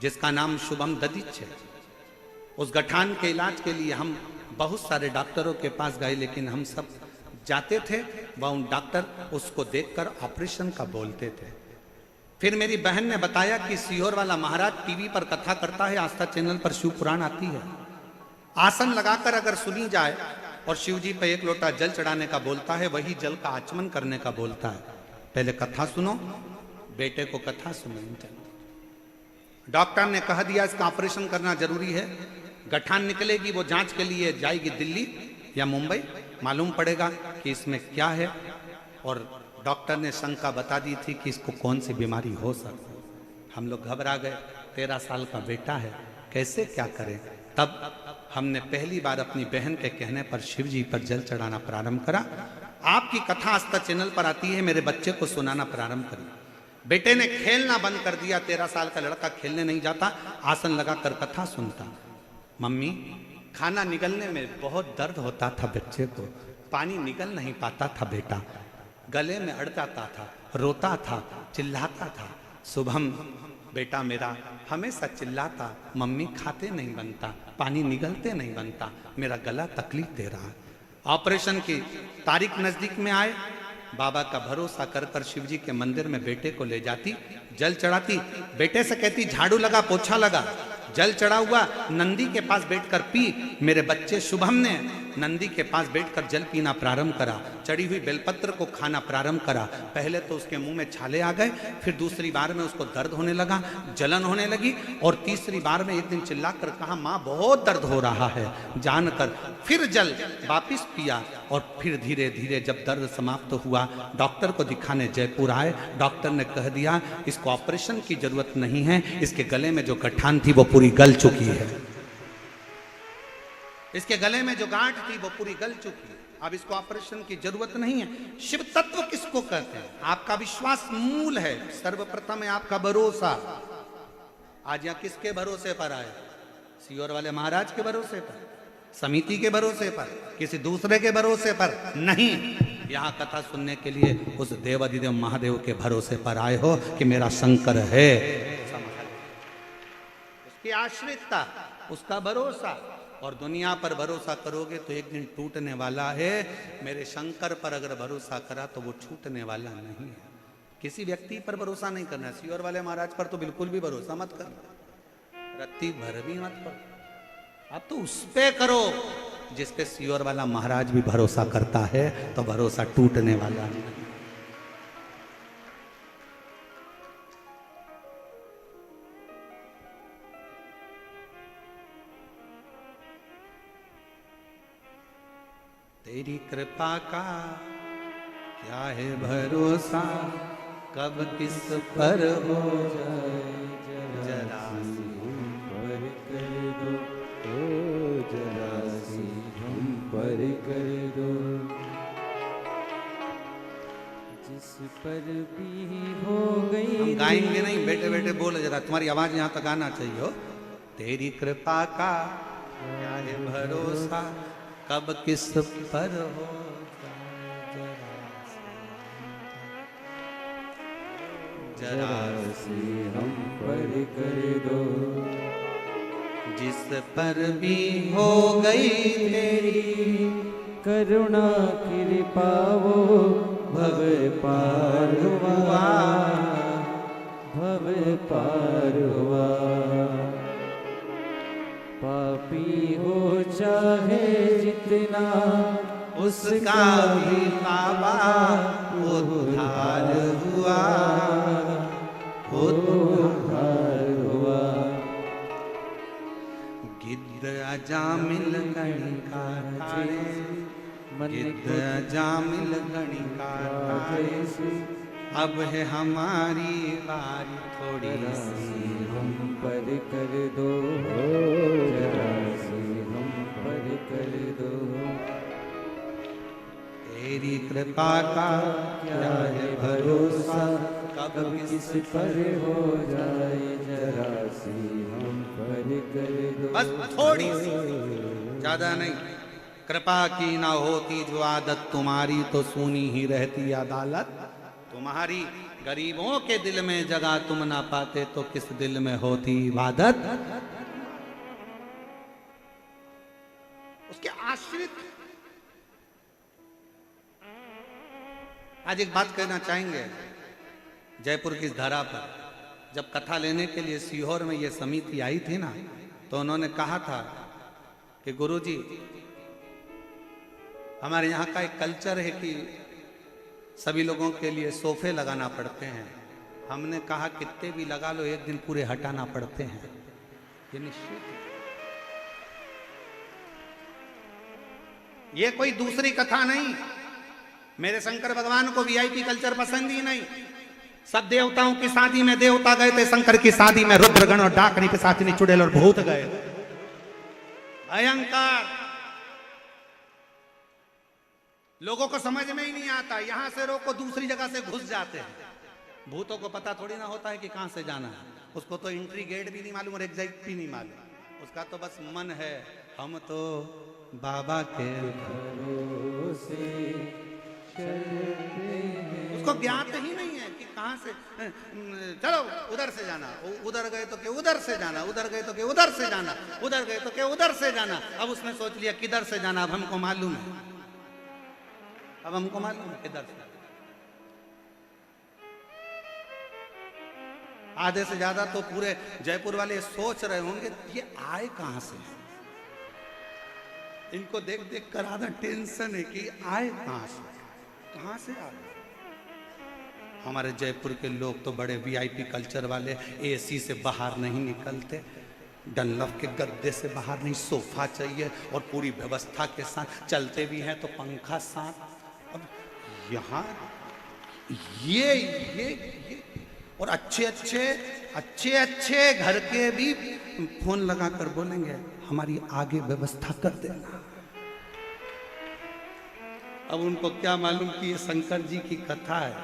जिसका नाम शुभम ददीच है। उस गठान के इलाज के लिए हम बहुत सारे डॉक्टरों के पास गए, लेकिन हम सब जाते थे, वह उन डॉक्टर उसको देखकर ऑपरेशन का बोलते थे। फिर मेरी बहन ने बताया कि सीहोर वाला महाराज टीवी पर कथा करता है, आस्था चैनल पर शिव पुराण आती है, आसन लगाकर अगर सुनी जाए और शिव जी पे 1 लोटा जल चढ़ाने का बोलता है, वही जल का आचमन करने का बोलता है। पहले कथा सुनो, बेटे को कथा सुनाई। डॉक्टर ने कह दिया इसका ऑपरेशन करना जरूरी है, गठान निकलेगी, वो जांच के लिए जाएगी दिल्ली या मुंबई, मालूम पड़ेगा कि इसमें क्या है। और डॉक्टर ने शंका बता दी थी कि इसको कौन सी बीमारी हो सकती है। हम लोग घबरा गए, 13 साल का बेटा है, कैसे क्या करें। तब हमने पहली बार अपनी बहन के कहने पर शिव जी पर जल चढ़ाना प्रारंभ करा। आपकी कथा आस्था चैनल पर आती है, मेरे बच्चे को सुनाना प्रारंभ करिए। बेटे ने खेलना बंद कर दिया, 13 साल का लड़का खेलने नहीं जाता, आसन लगाकर कथा सुनता। मम्मी, खाना निगलने में बहुत दर्द होता था बच्चे को, पानी निगल नहीं पाता था बेटा, गले में अड़ जाता था, रोता था, चिल्लाता था। शुभम बेटा मेरा हमेशा चिल्लाता, मम्मी खाते नहीं बनता, पानी निगलते नहीं बनता, मेरा गला तकलीफ दे रहा है। ऑपरेशन की तारीख नजदीक में आए, बाबा का भरोसा कर कर शिव जी के मंदिर में बेटे को ले जाती, जल चढ़ाती, बेटे से कहती झाड़ू लगा, पोछा लगा। जल चढ़ा हुआ नंदी के पास बैठकर पी। मेरे बच्चे शुभम ने नंदी के पास बैठकर जल पीना प्रारंभ करा, चढ़ी हुई बेलपत्र को खाना प्रारंभ करा। पहले तो उसके मुंह में छाले आ गए, फिर दूसरी बार में उसको दर्द होने लगा, जलन होने लगी, और तीसरी बार में एक दिन चिल्लाकर कहा माँ बहुत दर्द हो रहा है। जानकर फिर जल वापिस पिया, और फिर धीरे धीरे जब दर्द समाप्त हुआ, डॉक्टर को दिखाने जयपुर आए। डॉक्टर ने कह दिया इसको ऑपरेशन की जरूरत नहीं है, इसके गले में जो गठान थी वो पूरी गल चुकी है, इसके गले में जो गांठ थी वो पूरी गल चुकी है, अब इसको ऑपरेशन की जरूरत नहीं है। शिव तत्व किसको कहते हैं? आपका विश्वास मूल है, सर्वप्रथम है आपका भरोसा। आज यहाँ किसके भरोसे पर आए? सीहोर वाले महाराज के भरोसे पर, समिति के भरोसे पर, किसी दूसरे के भरोसे पर नहीं। यहाँ कथा सुनने के लिए उस देवाधिदेव महादेव के भरोसे पर आए हो कि मेरा शंकर है, उसकी आश्रितता, उसका भरोसा। और दुनिया पर भरोसा करोगे तो एक दिन टूटने वाला है। मेरे शंकर पर अगर भरोसा करा तो वो छूटने वाला नहीं है। किसी व्यक्ति पर भरोसा नहीं करना। सीहोर वाले महाराज पर तो बिल्कुल भी भरोसा मत करना। रत्ती भर भी मत करो, आप तो उस पे करो जिस पे सियोर वाला महाराज भी भरोसा करता है, तो भरोसा टूटने वाला नहीं। तेरी कृपा का क्या है भरोसा, कब किस पर हो जाए जरा पर कर दो, ओ जरा सी हम पर कर दो। जिस पर भी हो गई। हम गाएंगे नहीं, बैठे बैठे बोलो जरा, तुम्हारी आवाज यहाँ तक आना चाहिए हो। तेरी कृपा का क्या है भरोसा, कब किस पर हो जरा सी हम पर कर दो। जिस पर भी हो गई तेरी करुणा कृपा वो भव पार हुआ, भव पार हुआ। पापी हो चाहे जितना उसका भी बाबा उद्धार हुआ, उद्धार हुआ। गिद्ध अजामिल गणिकार ठाणे, गिद्ध अजामिल गणिकार ठाणे, अब है हमारी बारी थोड़ी सी हम पर कर दो, जरा सी हम पर कर दो। तेरी कृपा का क्या है भरोसा, कब किस पर हो जाए जरा सी हम पर कर दो। बस थोड़ी सी, ज्यादा नहीं। कृपा की ना होती जो आदत तुम्हारी, तो सुनी ही रहती अदालत तुम्हारी। गरीबों के दिल में जगह तुम ना पाते, तो किस दिल में होती इबादत। उसके आश्रित। आज एक बात कहना चाहेंगे, जयपुर की इस धरा पर जब कथा लेने के लिए सीहोर में ये समिति आई थी ना, तो उन्होंने कहा था कि गुरुजी, हमारे यहाँ का एक कल्चर है कि सभी लोगों के लिए सोफे लगाना पड़ते हैं। हमने कहा कितने भी लगा लो, एक दिन पूरे हटाना पड़ते हैं, ये निश्चित है। ये कोई दूसरी कथा नहीं। मेरे शंकर भगवान को वीआईपी कल्चर पसंद ही नहीं। सब देवताओं की शादी में देवता गए थे, शंकर की शादी में रुद्रगण और डाकनी पिशाचिनी चुड़ैल और भूत गए। भयंकर। लोगों को समझ में ही नहीं आता, यहां से रोको दूसरी जगह से घुस जाते हैं। भूतों को पता थोड़ी ना होता है कि कहां से जाना है। उसको तो एंट्री गेट भी नहीं मालूम और एग्जिट भी नहीं मालूम। उसका तो बस मन है, हम तो बाबा के भरोसे चलते हैं। उसको ज्ञात ही नहीं है कि कहां से, चलो उधर से जाना, उधर गए तो क्या उधर से जाना, उधर गए तो क्या उधर से जाना, उधर गए तो क्या उधर से जाना। अब उसने सोच लिया किधर से जाना, अब हमको मालूम है, अब हमको मालूम है किधर से। आधे से ज्यादा तो पूरे जयपुर वाले सोच रहे होंगे ये आए कहां से। इनको देख देख कर आधा टेंशन है कि आए कहां से, कहां से आ गए। हमारे जयपुर के लोग तो बड़े वीआईपी कल्चर वाले, एसी से बाहर नहीं निकलते, डनलप के गद्दे से बाहर नहीं, सोफा चाहिए और पूरी व्यवस्था के साथ। चलते भी हैं तो पंखा साथ। अब यहाँ ये और अच्छे अच्छे घर के भी फोन लगाकर बोलेंगे हमारी आगे व्यवस्था कर देना। अब उनको क्या मालूम कि ये शंकर जी की कथा है,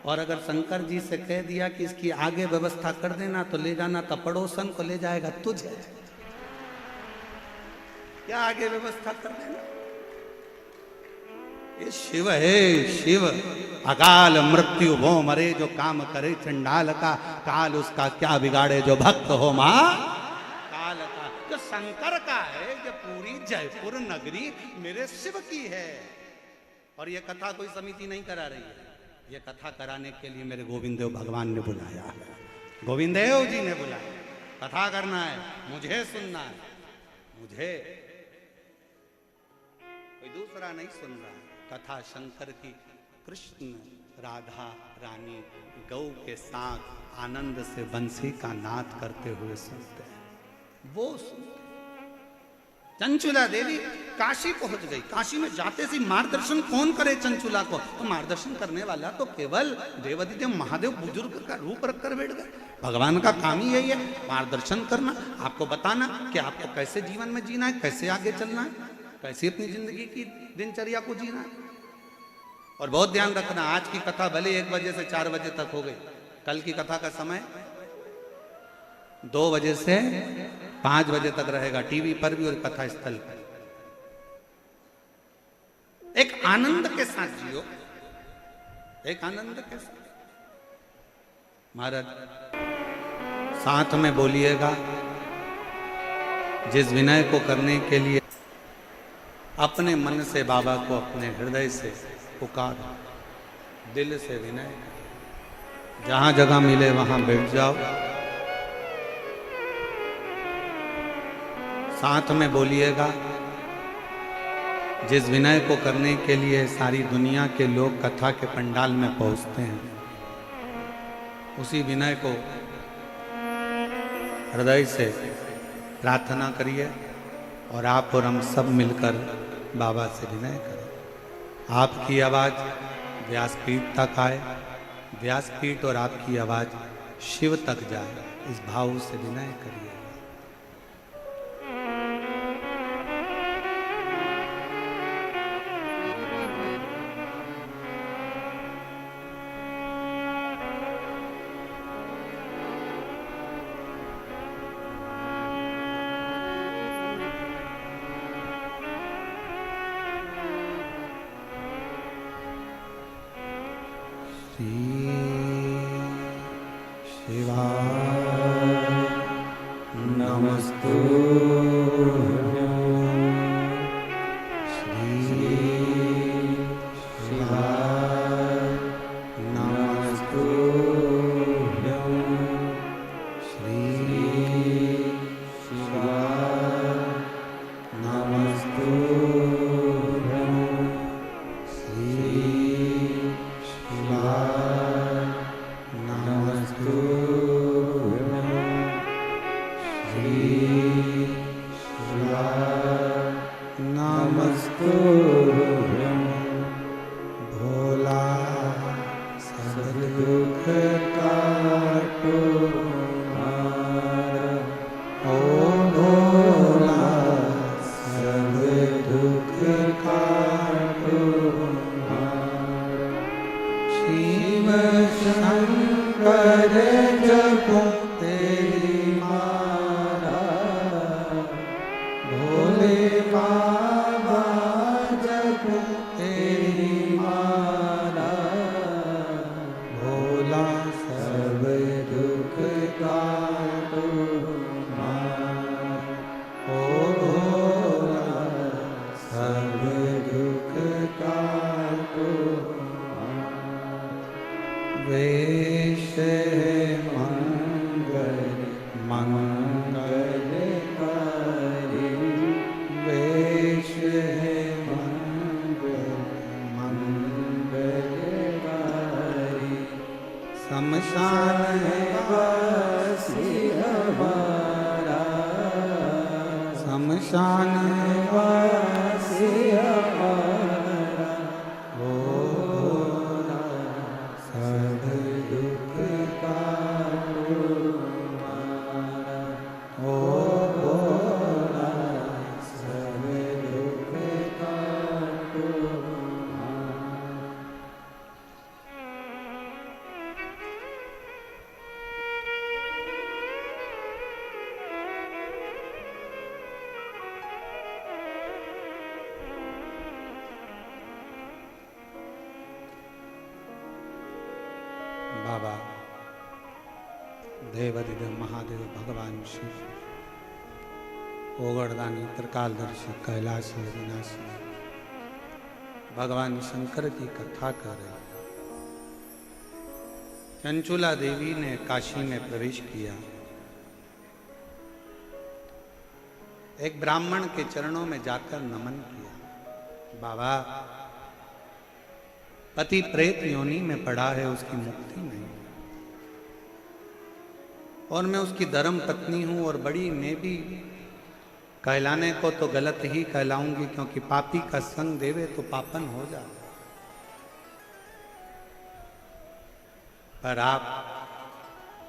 और अगर शंकर जी से कह दिया कि इसकी आगे व्यवस्था कर देना तो ले जाना तो पड़ोसन को ले जाएगा तुझे। क्या आगे व्यवस्था कर देना। ये शिव है, शिव। अकाल मृत्यु वो मरे जो काम करे चंडाल का, काल उसका क्या बिगाड़े जो भक्त हो मां काल का। जो शंकर का है, जो पूरी जयपुर नगरी मेरे शिव की है। और ये कथा कोई समिति नहीं करा रही है, ये कथा कराने के लिए मेरे गोविंद देव भगवान ने बुलाया है, गोविंद देव जी ने बुलाया। कथा करना है, मुझे सुनना है, मुझे, कोई दूसरा नहीं सुन रहा है। कथा शंकर की, कृष्ण राधा रानी गौ के साथ आनंद से बंसी का नाद करते हुए सुनते हैं, वो सुनते। चंचुला देवी काशी पहुंच गई। काशी में जाते से मार्गदर्शन कौन करे चंचुला को? तो मार्गदर्शन करने वाला तो केवल देवाधिदेव महादेव बुजुर्ग का रूप रखकर बैठ गए। भगवान का काम ही यही है, मार्गदर्शन करना, आपको बताना कि आपको कैसे जीवन में जीना है, कैसे आगे चलना है, कैसे अपनी जिंदगी की दिनचर्या को जीना है। और बहुत ध्यान रखना, आज की कथा भले 1 बजे से 4 बजे तक हो गई, कल की कथा का समय 2 बजे से 5 बजे तक रहेगा, टीवी पर भी और कथा स्थल पर। एक आनंद के साथ जियो, एक आनंद के साथ। महाराज साथ में बोलिएगा, जिस विनय को करने के लिए अपने मन से बाबा को अपने हृदय से पुकार, दिल से विनय, जहां जगह मिले वहां बैठ जाओ, साथ में बोलिएगा। जिस विनय को करने के लिए सारी दुनिया के लोग कथा के पंडाल में पहुंचते हैं, उसी विनय को हृदय से प्रार्थना करिए और आप और हम सब मिलकर बाबा से विनय करें। आपकी आवाज़ व्यासपीठ तक आए, व्यासपीठ और आपकी आवाज़ शिव तक जाए, इस भाव से विनय करिए। बाबा देवाधिदेव महादेव भगवान शिव, ओगरदानी, त्रिकालदर्शी, कैलाशी, अविनाशी भगवान शंकर की कथा कर रहे। चंचुला देवी ने काशी में प्रवेश किया। एक ब्राह्मण के चरणों में जाकर नमन किया। बाबा, पति प्रेत योनि में पड़ा है, उसकी मुक्ति नहीं, और मैं उसकी धर्म पत्नी हूं, और बड़ी मैं भी कहलाने को तो गलत ही कहलाऊंगी, क्योंकि पापी का संग देवे तो पापन हो जाए। पर आप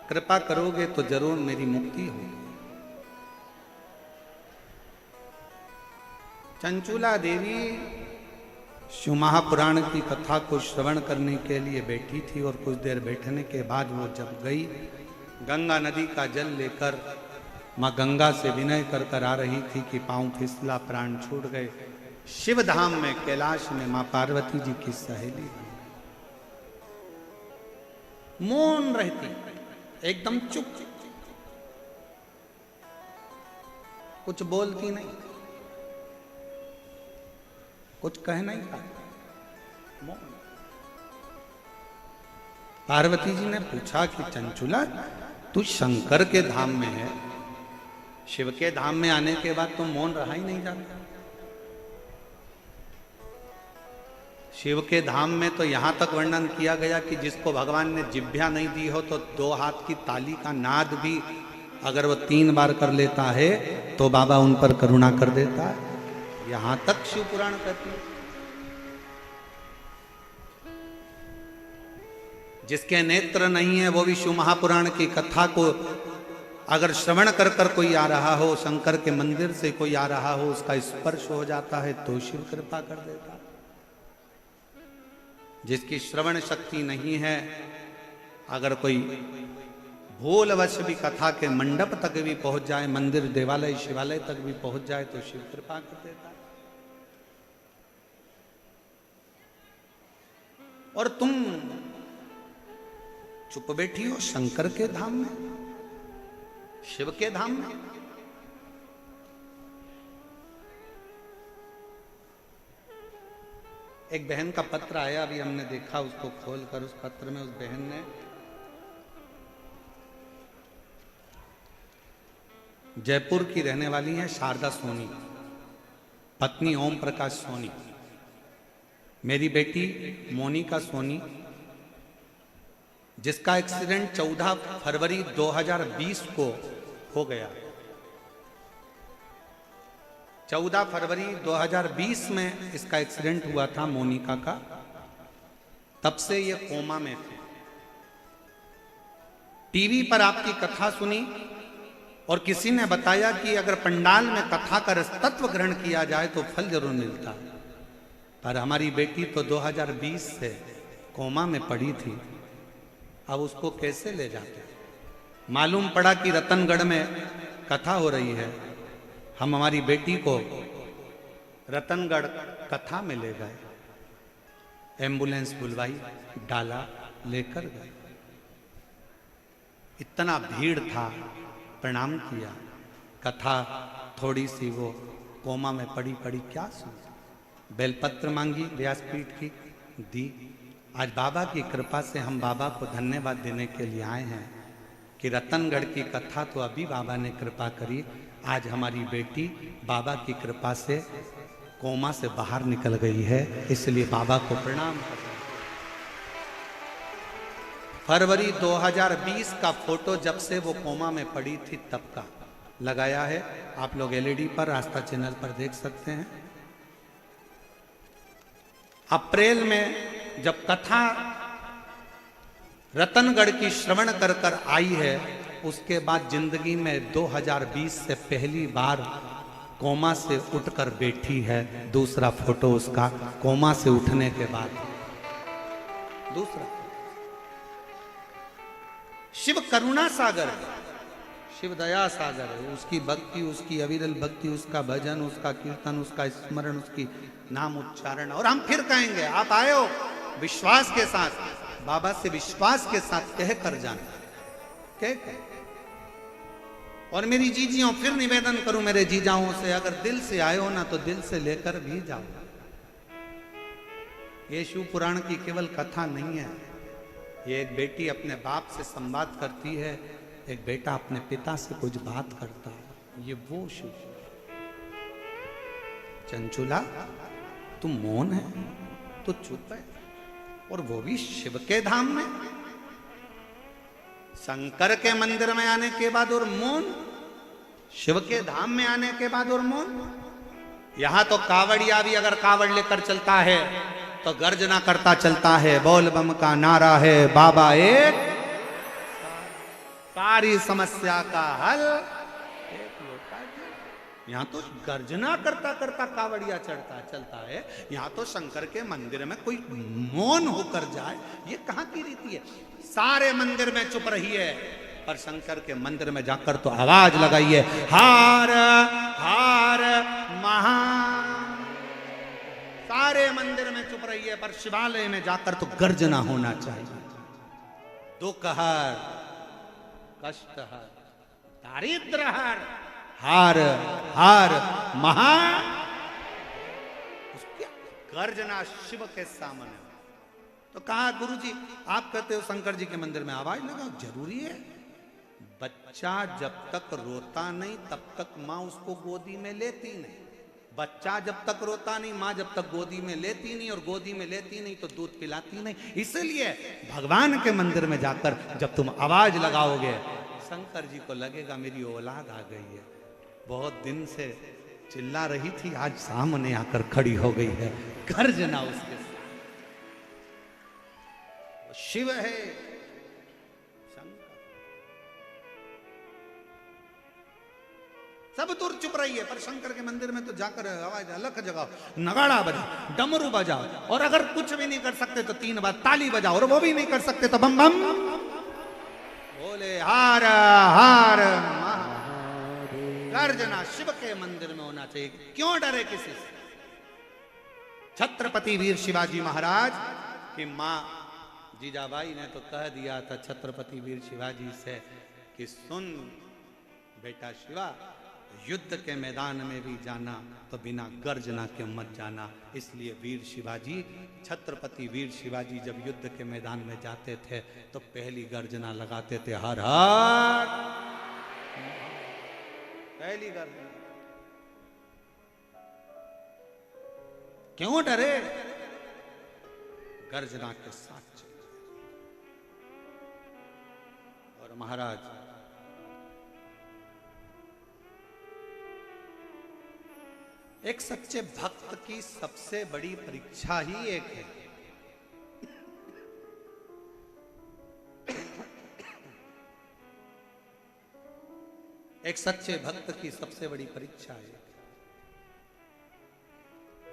कृपा करोगे तो जरूर मेरी मुक्ति होगी। चंचूला देवी शिव महापुराण की कथा को श्रवण करने के लिए बैठी थी, और कुछ देर बैठने के बाद वो जब गई, गंगा नदी का जल लेकर माँ गंगा से विनय कर कर आ रही थी कि पांव फिसला, प्राण छूट गए। शिव धाम में कैलाश में माँ पार्वती जी की सहेली मौन रहती, एकदम चुप, कुछ बोलती नहीं, कुछ कह नहीं पाती, मौन। पार्वती जी ने पूछा कि चंचुला, तू शंकर के धाम में है, शिव के धाम में आने के बाद तो मौन रहा ही नहीं जाता। शिव के धाम में तो यहां तक वर्णन किया गया कि जिसको भगवान ने जिह्वा नहीं दी हो तो 2 हाथ की ताली का नाद भी अगर वो 3 बार कर लेता है तो बाबा उन पर करुणा कर देता है। यहां तक शिव पुराण कहती है। जिसके नेत्र नहीं है वो भी शिव महापुराण की कथा को अगर श्रवण कर कर कोई आ रहा हो, शंकर के मंदिर से कोई आ रहा हो, उसका स्पर्श हो जाता है तो शिव कृपा कर देता है। जिसकी श्रवण शक्ति नहीं है, अगर कोई भूलवश भी कथा के मंडप तक भी पहुंच जाए, मंदिर देवालय शिवालय तक भी पहुंच जाए तो शिव कृपा कर देता है। और तुम चुप बैठी हो शंकर के धाम में, शिव के धाम में। एक बहन का पत्र आया, अभी हमने देखा उसको खोलकर। उस पत्र में उस बहन ने जयपुर की रहने वाली है शारदा सोनी, पत्नी ओम प्रकाश सोनी, मेरी बेटी मोनिका सोनी, जिसका एक्सीडेंट 14 फरवरी 2020 को हो गया। 14 फरवरी 2020 में इसका एक्सीडेंट हुआ था मोनिका का। तब से ये कोमा में थे। टीवी पर आपकी कथा सुनी और किसी ने बताया कि अगर पंडाल में कथा का रसतत्व ग्रहण किया जाए तो फल जरूर मिलता है। पर हमारी बेटी तो 2020 से कोमा में पड़ी थी, अब उसको कैसे ले जाते। मालूम पड़ा कि रतनगढ़ में कथा हो रही है। हम हमारी बेटी को रतनगढ़ कथा में ले गए, एम्बुलेंस बुलवाई, डाला, लेकर गए। इतना भीड़ था, प्रणाम किया। कथा थोड़ी सी वो कोमा में पड़ी क्या सुनी। बेलपत्र मांगी व्यासपीठ की, दी। आज बाबा की कृपा से हम बाबा को धन्यवाद देने के लिए आए हैं कि रतनगढ़ की कथा तो अभी बाबा ने कृपा करी। आज हमारी बेटी बाबा की कृपा से कोमा से बाहर निकल गई है, इसलिए बाबा को प्रणाम करते हैं। फरवरी 2020 का फोटो जब से वो कोमा में पड़ी थी तब का लगाया है। आप लोग एलईडी पर आस्था चैनल पर देख सकते हैं। अप्रैल में जब कथा रतनगढ़ की श्रवण कर कर आई है, उसके बाद जिंदगी में 2020 से पहली बार कोमा से उठकर बैठी है। दूसरा फोटो उसका कोमा से उठने के बाद। दूसरा, शिव करुणा सागर है, शिव दया सागर है। उसकी भक्ति, उसकी अविरल भक्ति, उसका भजन, उसका कीर्तन, उसका स्मरण, उसकी नाम उच्चारण। और हम फिर कहेंगे, आप आए हो विश्वास के साथ, बाबा से विश्वास के साथ कह कर जाना। कह और मेरी जीजियों फिर निवेदन करूं मेरे जीजाओं से, अगर दिल से आए हो ना तो दिल से लेकर भी जाओ। ये शिव पुराण की केवल कथा नहीं है। ये एक बेटी अपने बाप से संवाद करती है, एक बेटा अपने पिता से कुछ बात करता है। ये वो शिव। चंचुला तू मौन है, तू चुप है, और वो भी शिव के धाम में, शंकर के मंदिर में आने के बाद और मौन, शिव के धाम में आने के बाद और मौन। यहां तो कावड़िया भी अगर कावड़ लेकर चलता है तो गर्जना करता चलता है, बोल बम का नारा है, बाबा एक, सारी समस्या का हल एक लोटा जल। यहां तो गर्जना करता करता कावड़िया चलता है, यहां तो शंकर के मंदिर में कोई मौन होकर जाए, ये कहां की रीति है? सारे मंदिर में चुप रही है, पर शंकर के मंदिर में जाकर तो आवाज लगाइए, हार हार महा। सारे मंदिर में चुप रही है, पर शिवालय में जाकर तो गर्जना होना चाहिए। दुख हर, कष्ट हर, दारिद्र हर, हार हार महा। उसकी गर्जना शिव के सामने। तो कहा गुरुजी आप कहते हो शंकर जी के मंदिर में आवाज लगाओ, जरूरी है। बच्चा जब तक रोता नहीं तब तक माँ उसको गोदी में लेती नहीं। बच्चा जब तक रोता नहीं, माँ जब तक गोदी में लेती नहीं, और गोदी में लेती नहीं तो दूध पिलाती नहीं। इसलिए भगवान के मंदिर में जाकर जब तुम आवाज लगाओगे, शंकर जी को लगेगा मेरी औलाद आ गई है, बहुत दिन से चिल्ला रही थी, आज सामने आकर खड़ी हो गई है। गर्जना उसके साथ। शिव है शंकर। सब दूर चुप रही है, पर शंकर के मंदिर में तो जाकर आवाज अलग जगाओ, नगाड़ा बजाओ, डमरू बजाओ, और अगर कुछ भी नहीं कर सकते तो 3 बार ताली बजाओ, और वो भी नहीं कर सकते तो बम बम बोले, हार हार महादेव। गर्जना शिव के मंदिर में होना चाहिए। क्यों डरे किसी से? छत्रपति वीर शिवाजी महाराज की मां जीजाबाई ने तो कह दिया था छत्रपति वीर शिवाजी से कि सुन बेटा शिवा, युद्ध के मैदान में भी जाना तो बिना गर्जना के मत जाना। इसलिए वीर शिवाजी, छत्रपति वीर शिवाजी जब युद्ध के मैदान में जाते थे तो पहली गर्जना लगाते थे, हर हर। पहली गर्जना। क्यों डरे? गर्जना के साथ चले। और महाराज एक सच्चे भक्त की सबसे बड़ी परीक्षा ही एक है, एक सच्चे भक्त की सबसे बड़ी परीक्षा है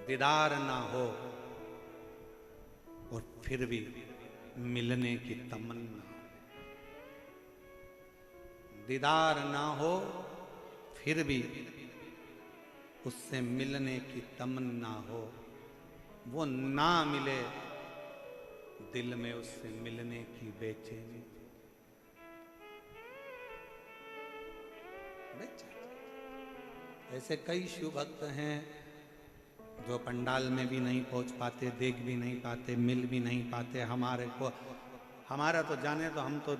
दीदार ना हो और फिर भी मिलने की तमन्ना। दीदार ना हो फिर भी उससे मिलने की तमन्ना हो, वो ना मिले दिल में उससे मिलने की बेचैनी। ऐसे कई शिव भक्त हैं जो पंडाल में भी नहीं पहुंच पाते, देख भी नहीं पाते, मिल भी नहीं पाते। हमारे को, हमारा तो जाने तो हम तो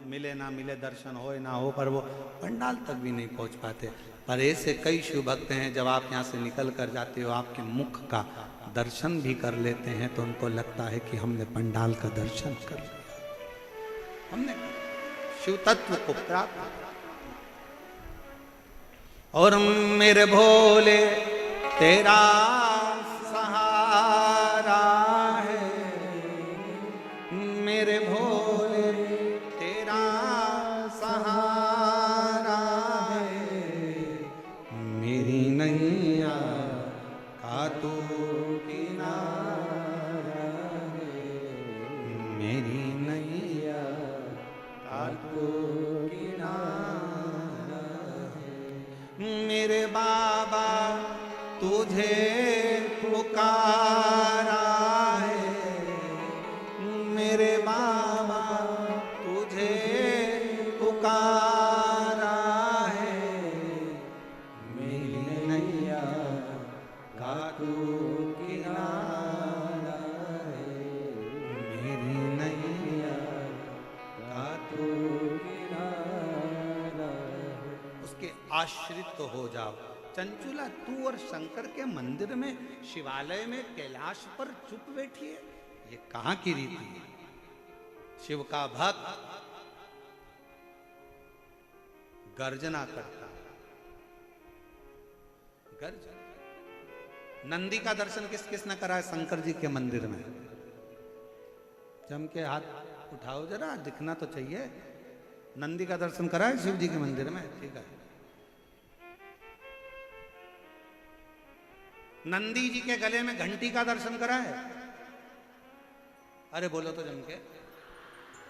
मिले ना मिले, दर्शन हो ना हो, पर वो पंडाल तक भी नहीं पहुंच पाते। पर ऐसे कई शिव भक्त हैं जब आप यहाँ से निकल कर जाते हो, आपके मुख का दर्शन भी कर लेते हैं तो उनको लगता है कि हमने पंडाल का दर्शन कर लिया, हमने शिव तत्व को प्राप्त। और मेरे भोले तेरा सहारा है, मेरे भोले तेरा सहारा है, मेरी नैया का तू किनारा है, मेरी नैया का तू किनारा है। मेरे बाबा तुझे पुकारा है, मेरे बाबा तुझे पुकारा है, मेरी नैया का तू किनारा है, मेरी नैया का तू किनारा है। उसके आश्रित तो हो जाओ। चंचुला तू और शंकर के मंदिर में, शिवालय में, कैलाश पर चुप बैठी है, ये कहां की रीति है? शिव का भक्त गर्जना करता है, गर्जना। नंदी का दर्शन किस किस ने करा है शंकर जी के मंदिर में? जम के हाथ उठाओ जरा, दिखना तो चाहिए। नंदी का दर्शन करा है शिव जी के मंदिर में? ठीक है। नंदी जी के गले में घंटी का दर्शन करा है? अरे बोलो तो जम के,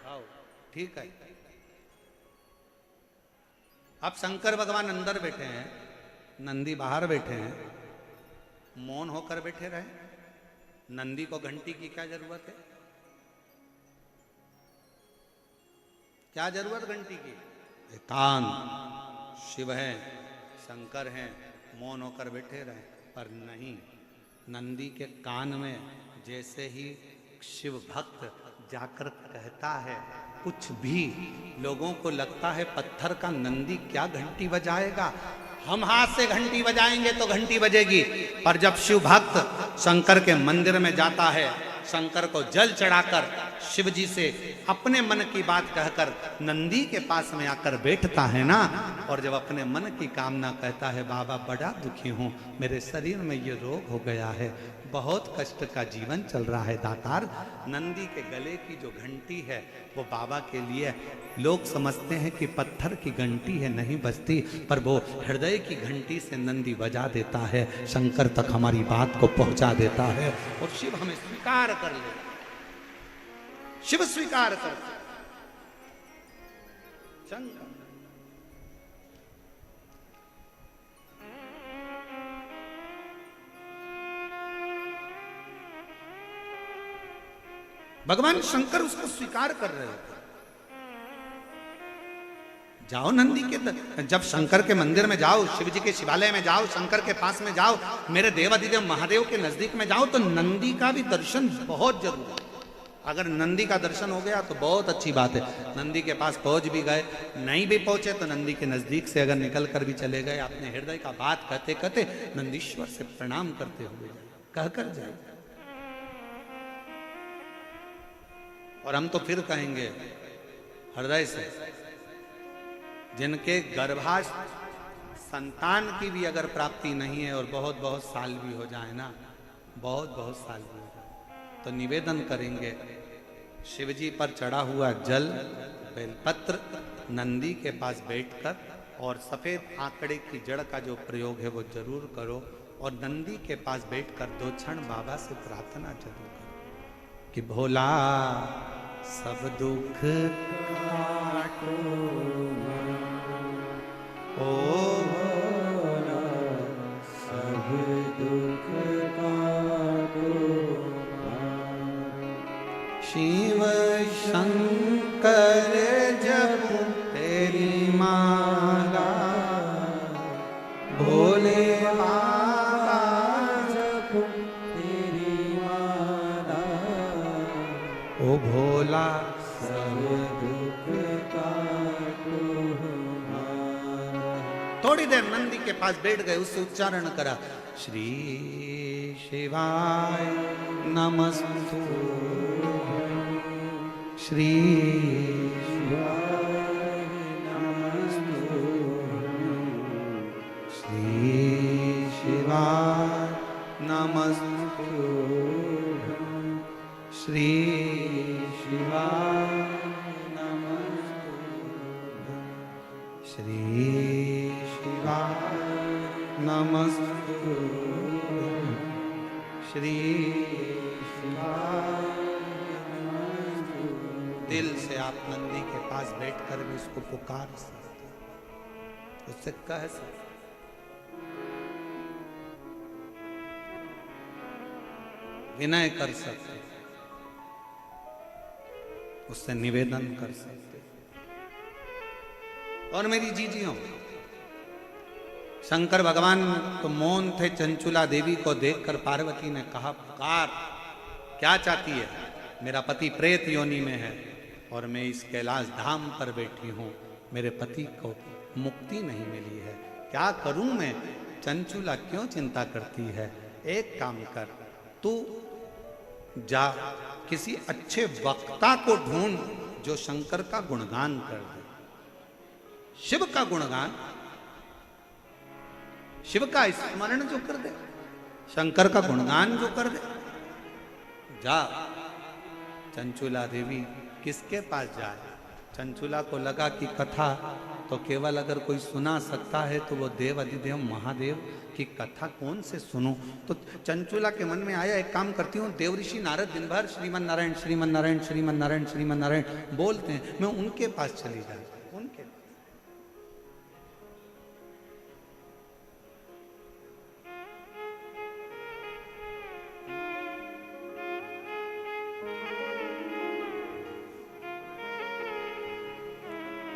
आओ। ठीक है। अब शंकर भगवान अंदर बैठे हैं, नंदी बाहर बैठे हैं, मौन होकर बैठे रहे। नंदी को घंटी की क्या जरूरत है? क्या जरूरत घंटी की? एकांत शिव है, शंकर हैं, मौन होकर बैठे रहे। पर नहीं, नंदी के कान में जैसे ही शिव भक्त जाकर कहता है कुछ भी, लोगों को लगता है पत्थर का नंदी क्या घंटी बजाएगा, हम हाथ से घंटी बजाएंगे तो घंटी बजेगी। पर जब शिव भक्त शंकर के मंदिर में जाता है, शंकर को जल चढ़ाकर शिव जी से अपने मन की बात कहकर नंदी के पास में आकर बैठता है ना, और जब अपने मन की कामना कहता है, बाबा बड़ा दुखी हूं, मेरे शरीर में ये रोग हो गया है, बहुत कष्ट का जीवन चल रहा है दातार, नंदी के गले की जो घंटी है वो बाबा के लिए, लोग समझते हैं कि पत्थर की घंटी है, नहीं बजती, पर वो हृदय की घंटी से नंदी बजा देता है, शंकर तक हमारी बात को पहुंचा देता है, और शिव हमें स्वीकार कर ले, शिव स्वीकार करते शंकर। भगवान शंकर उसको स्वीकार कर रहे होते। जाओ नंदी के, जब शंकर के मंदिर में जाओ, शिव जी के शिवालय में जाओ, शंकर के पास में जाओ, मेरे देवाधिदेव महादेव के नजदीक में जाओ, तो नंदी का भी दर्शन बहुत जरूरी है। अगर नंदी का दर्शन हो गया तो बहुत अच्छी बात है। नंदी के पास पहुंच भी गए, नहीं भी पहुंचे तो नंदी के नजदीक से अगर निकल कर भी चले गए, अपने हृदय का बात कहते कहते नंदीश्वर से प्रणाम करते हुए कहकर जाए। और हम तो फिर कहेंगे हृदय से, जिनके गर्भाश संतान की भी अगर प्राप्ति नहीं है और बहुत बहुत साल भी हो जाए ना, बहुत बहुत साल भी हो जाए, तो निवेदन करेंगे शिव जी पर चढ़ा हुआ जल, बेलपत्र, नंदी के पास बैठकर, और सफेद आंकड़े की जड़ का जो प्रयोग है वो जरूर करो, और नंदी के पास बैठकर 2 क्षण बाबा से प्रार्थना जरूर करो कि भोला सब दुख काटो, ओ भोला सब दुख काटो, शिव शंकर जप तेरी माला, भोले बाबा जप तेरी माला, ओ भोला सब दुख काटो हमारा। थोड़ी देर नंदी के पास बैठ गए, उससे उच्चारण करा, श्री शिवाय नमस्तु, श्री शिवाय नमस्तु, श्री शिवाय नमस्तु, श्री शिवाय नमस्तु, श्री शिवाय नमस्तु, श्री शिवाय। दिल से आप नंदी के पास बैठकर भी उसको पुकार सकते, उससे कह सकते, विनय कर सकते, उससे निवेदन कर सकते। और मेरी जीजियों, शंकर भगवान तो मौन थे, चंचुला देवी को देखकर पार्वती ने कहा, पुकार, क्या चाहती है? मेरा पति प्रेत योनि में है और मैं इस कैलाश धाम पर बैठी हूँ, मेरे पति को मुक्ति नहीं मिली है, क्या करूं मैं? चंचुला क्यों चिंता करती है? एक काम कर, तू जा किसी अच्छे वक्ता को ढूंढ जो शंकर का गुणगान कर दे, शिव का गुणगान, शिव का स्मरण जो कर दे, शंकर का गुणगान जो कर दे। जा। चंचुला देवी किसके पास जाए? चंचुला को लगा कि कथा तो केवल अगर कोई सुना सकता है तो वो देव अधिदेव महादेव की कथा कौन से सुनूं? तो चंचुला के मन में आया, एक काम करती हूँ, देव ऋषि नारद दिन भर श्रीमन नारायण श्रीमन नारायण श्रीमन नारायण श्रीमन नारायण बोलते हैं, मैं उनके पास चली जाऊं। उनके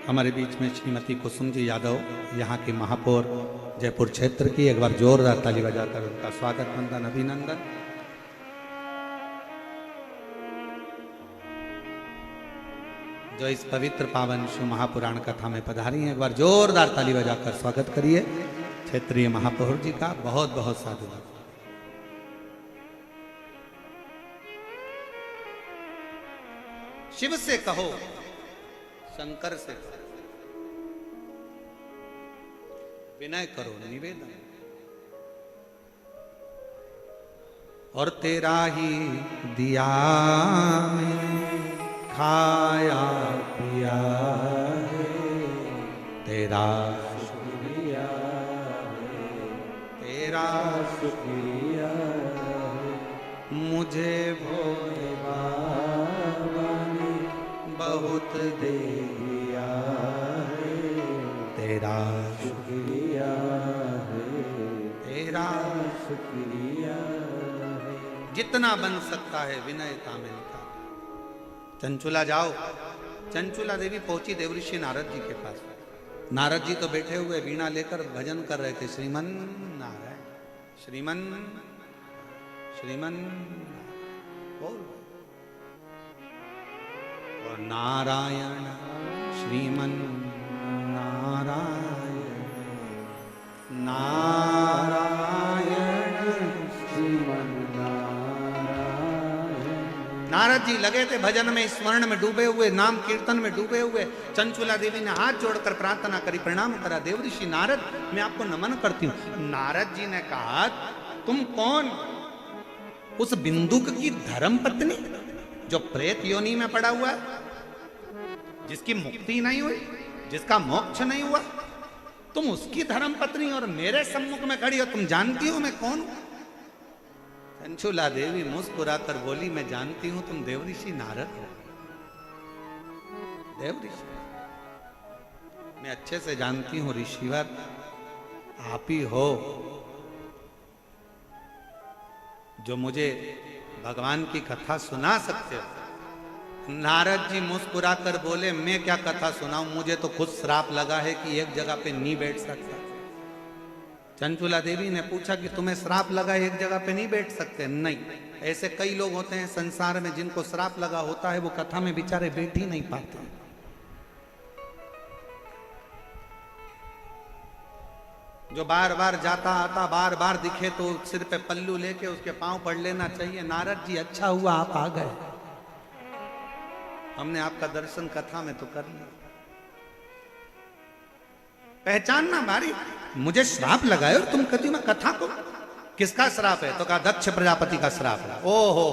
हमारे बीच में श्रीमती कुसुम जी यादव, यहाँ के महापौर जयपुर क्षेत्र की, एक बार जोरदार ताली बजाकर उनका स्वागत वंदन अभिनंदन। जो इस पवित्र पावन शिव महापुराण कथा में पधारी हैं, एक बार जोरदार ताली बजाकर स्वागत करिए क्षेत्रीय महापौर जी का। बहुत बहुत साधुवाद। शिव से कहो, शंकर से कहो, विनय करो, निवेदन, और तेरा ही दिया खाया पिया है, तेरा शुक्रिया है, तेरा शुक्रिया है, मुझे भोले बाबा ने बहुत दे दिया है, तेरा शुक्रिया है, तेरा शुक्रिया है। जितना बन सकता है विनयता में निकाल। चंचुला जाओ। चंचुला देवी पहुंची देवऋषि नारद जी के पास। नारद जी तो बैठे हुए वीणा लेकर भजन कर रहे थे, श्रीमन नारायण श्रीमन श्रीमन बोल, और नारायण श्रीमन नारायण नारायण श्रीमन नारायण। नारद जी लगे थे भजन में, स्मरण में डूबे हुए, नाम कीर्तन में डूबे हुए। चंचुला देवी ने हाथ जोड़कर प्रार्थना करी, प्रणाम करा, देवऋषि नारद मैं आपको नमन करती हूँ। नारद जी ने कहा, तुम कौन? उस बिंदुक की धर्म पत्नी जो प्रेत योनि में पड़ा हुआ है, जिसकी मुक्ति नहीं हुई, जिसका मोक्ष नहीं हुआ, तुम उसकी धर्म पत्नी और मेरे सम्मुख में खड़ी हो? तुम जानती हो मैं कौन हूं? चंचुला देवी मुस्कुराकर बोली, मैं जानती हूं तुम देवऋषि नारद हो। देवऋषि मैं अच्छे से जानती हूं, ऋषिवर आप ही हो जो मुझे भगवान की कथा सुना सकते हो। नारद जी मुस्कुराकर बोले, मैं क्या कथा सुनाऊं, मुझे तो खुद श्राप लगा है कि एक जगह पे नहीं बैठ सकता। चंचुला देवी ने पूछा कि तुम्हें श्राप लगा है, एक जगह पे नहीं बैठ सकते? नहीं, ऐसे कई लोग होते हैं संसार में जिनको श्राप लगा होता है, वो कथा में बेचारे बैठ ही नहीं पाते। जो बार बार जाता आता, बार बार दिखे तो सिर पे पल्लू लेके उसके पांव पड़ लेना चाहिए। नारद जी अच्छा हुआ आप आ गए, हमने आपका दर्शन कथा में तो कर लिया। पहचानना भारी, मुझे श्राप लगाए और तुम कहती हो मैं कथा को। किसका श्राप है? तो कहा दक्ष प्रजापति का श्राप है। ओ हो,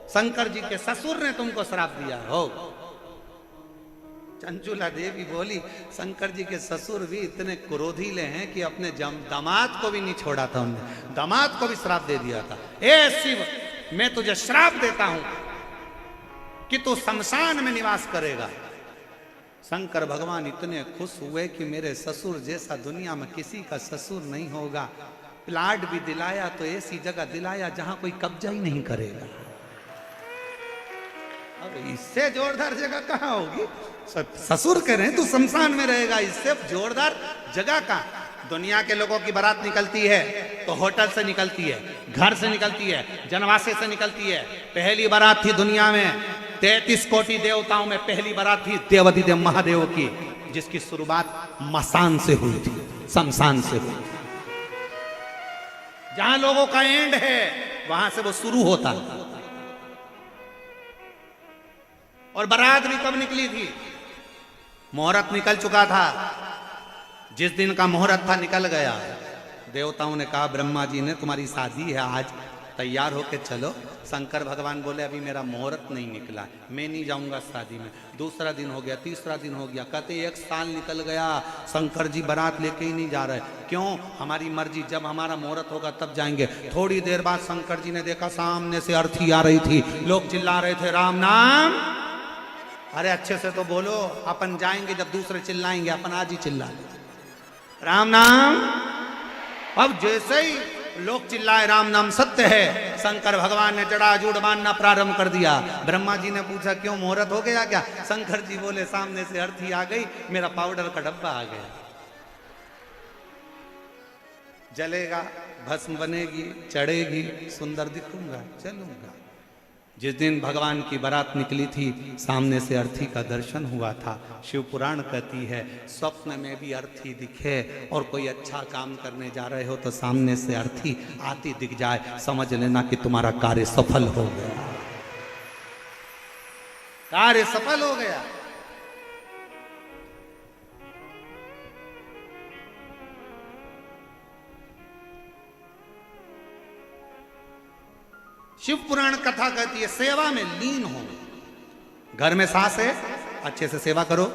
शंकर जी के ससुर ने तुमको श्राप दिया हो। चंचुला देवी बोली, शंकर जी के ससुर भी इतने क्रोधीले हैं कि अपने दामाद को भी नहीं छोड़ा था, उन्होंने दामाद को भी श्राप दे दिया था। ए शिव, मैं तुझे श्राप देता हूं कि तू शमशान में निवास करेगा। शंकर भगवान इतने खुश हुए कि मेरे ससुर जैसा दुनिया में किसी का ससुर नहीं होगा। प्लाट भी दिलाया तो ऐसी जगह दिलाया जहां कोई कब्जा ही नहीं करेगा। अब इससे जोरदार जगह कहां होगी? ससुर कह रहे हैं तू शमशान में रहेगा, इससे जोरदार जगह कहां? दुनिया के लोगों की बारात निकलती है तो होटल से निकलती है, घर से निकलती है, जनवासे से निकलती है। पहली बारात थी दुनिया में 33 कोटि देवताओं में पहली बारात थी देवाधिदेव महादेव की, जिसकी शुरुआत मसान से हुई थी, शमशान से हुई। जहां लोगों का एंड है वहां से वो शुरू होता है। और बारात भी कब निकली थी? मुहूर्त निकल चुका था। जिस दिन का मुहूर्त था निकल गया। देवताओं ने कहा ब्रह्मा जी ने तुम्हारी शादी है आज, तैयार होके चलो। शंकर भगवान बोले अभी मेरा मुहूर्त नहीं निकला, मैं नहीं जाऊंगा शादी में। दूसरा दिन हो गया, तीसरा दिन हो गया, कहते 1 साल निकल गया, शंकर जी बारात लेके ही नहीं जा रहे। क्यों? हमारी मर्जी, जब हमारा मुहूर्त होगा तब जाएंगे। थोड़ी देर बाद शंकर जी ने देखा सामने से अर्थी आ रही थी, लोग चिल्ला रहे थे राम नाम। अरे अच्छे से तो बोलो, अपन जाएंगे जब दूसरे चिल्लाएंगे, अपन आज ही चिल्ला राम नाम। अब जैसे ही लोग चिल्लाए राम नाम सत्य है, शंकर भगवान ने जड़ाजूड़ मानना प्रारंभ कर दिया। ब्रह्मा जी ने पूछा क्यों मुहूर्त हो गया क्या? शंकर जी बोले सामने से अर्थी आ गई, मेरा पाउडर का डब्बा आ गया। जलेगा, भस्म बनेगी, चढ़ेगी, सुंदर दिखूंगा, चलूंगा। जिस दिन भगवान की बारात निकली थी सामने से अर्थी का दर्शन हुआ था। शिव पुराण कहती है स्वप्न में भी अर्थी दिखे और कोई अच्छा काम करने जा रहे हो तो सामने से अर्थी आती दिख जाए, समझ लेना कि तुम्हारा कार्य सफल हो गया, कार्य सफल हो गया। शिव पुराण कथा कहती है सेवा में लीन हो। घर में सास है, अच्छे से सेवा करो।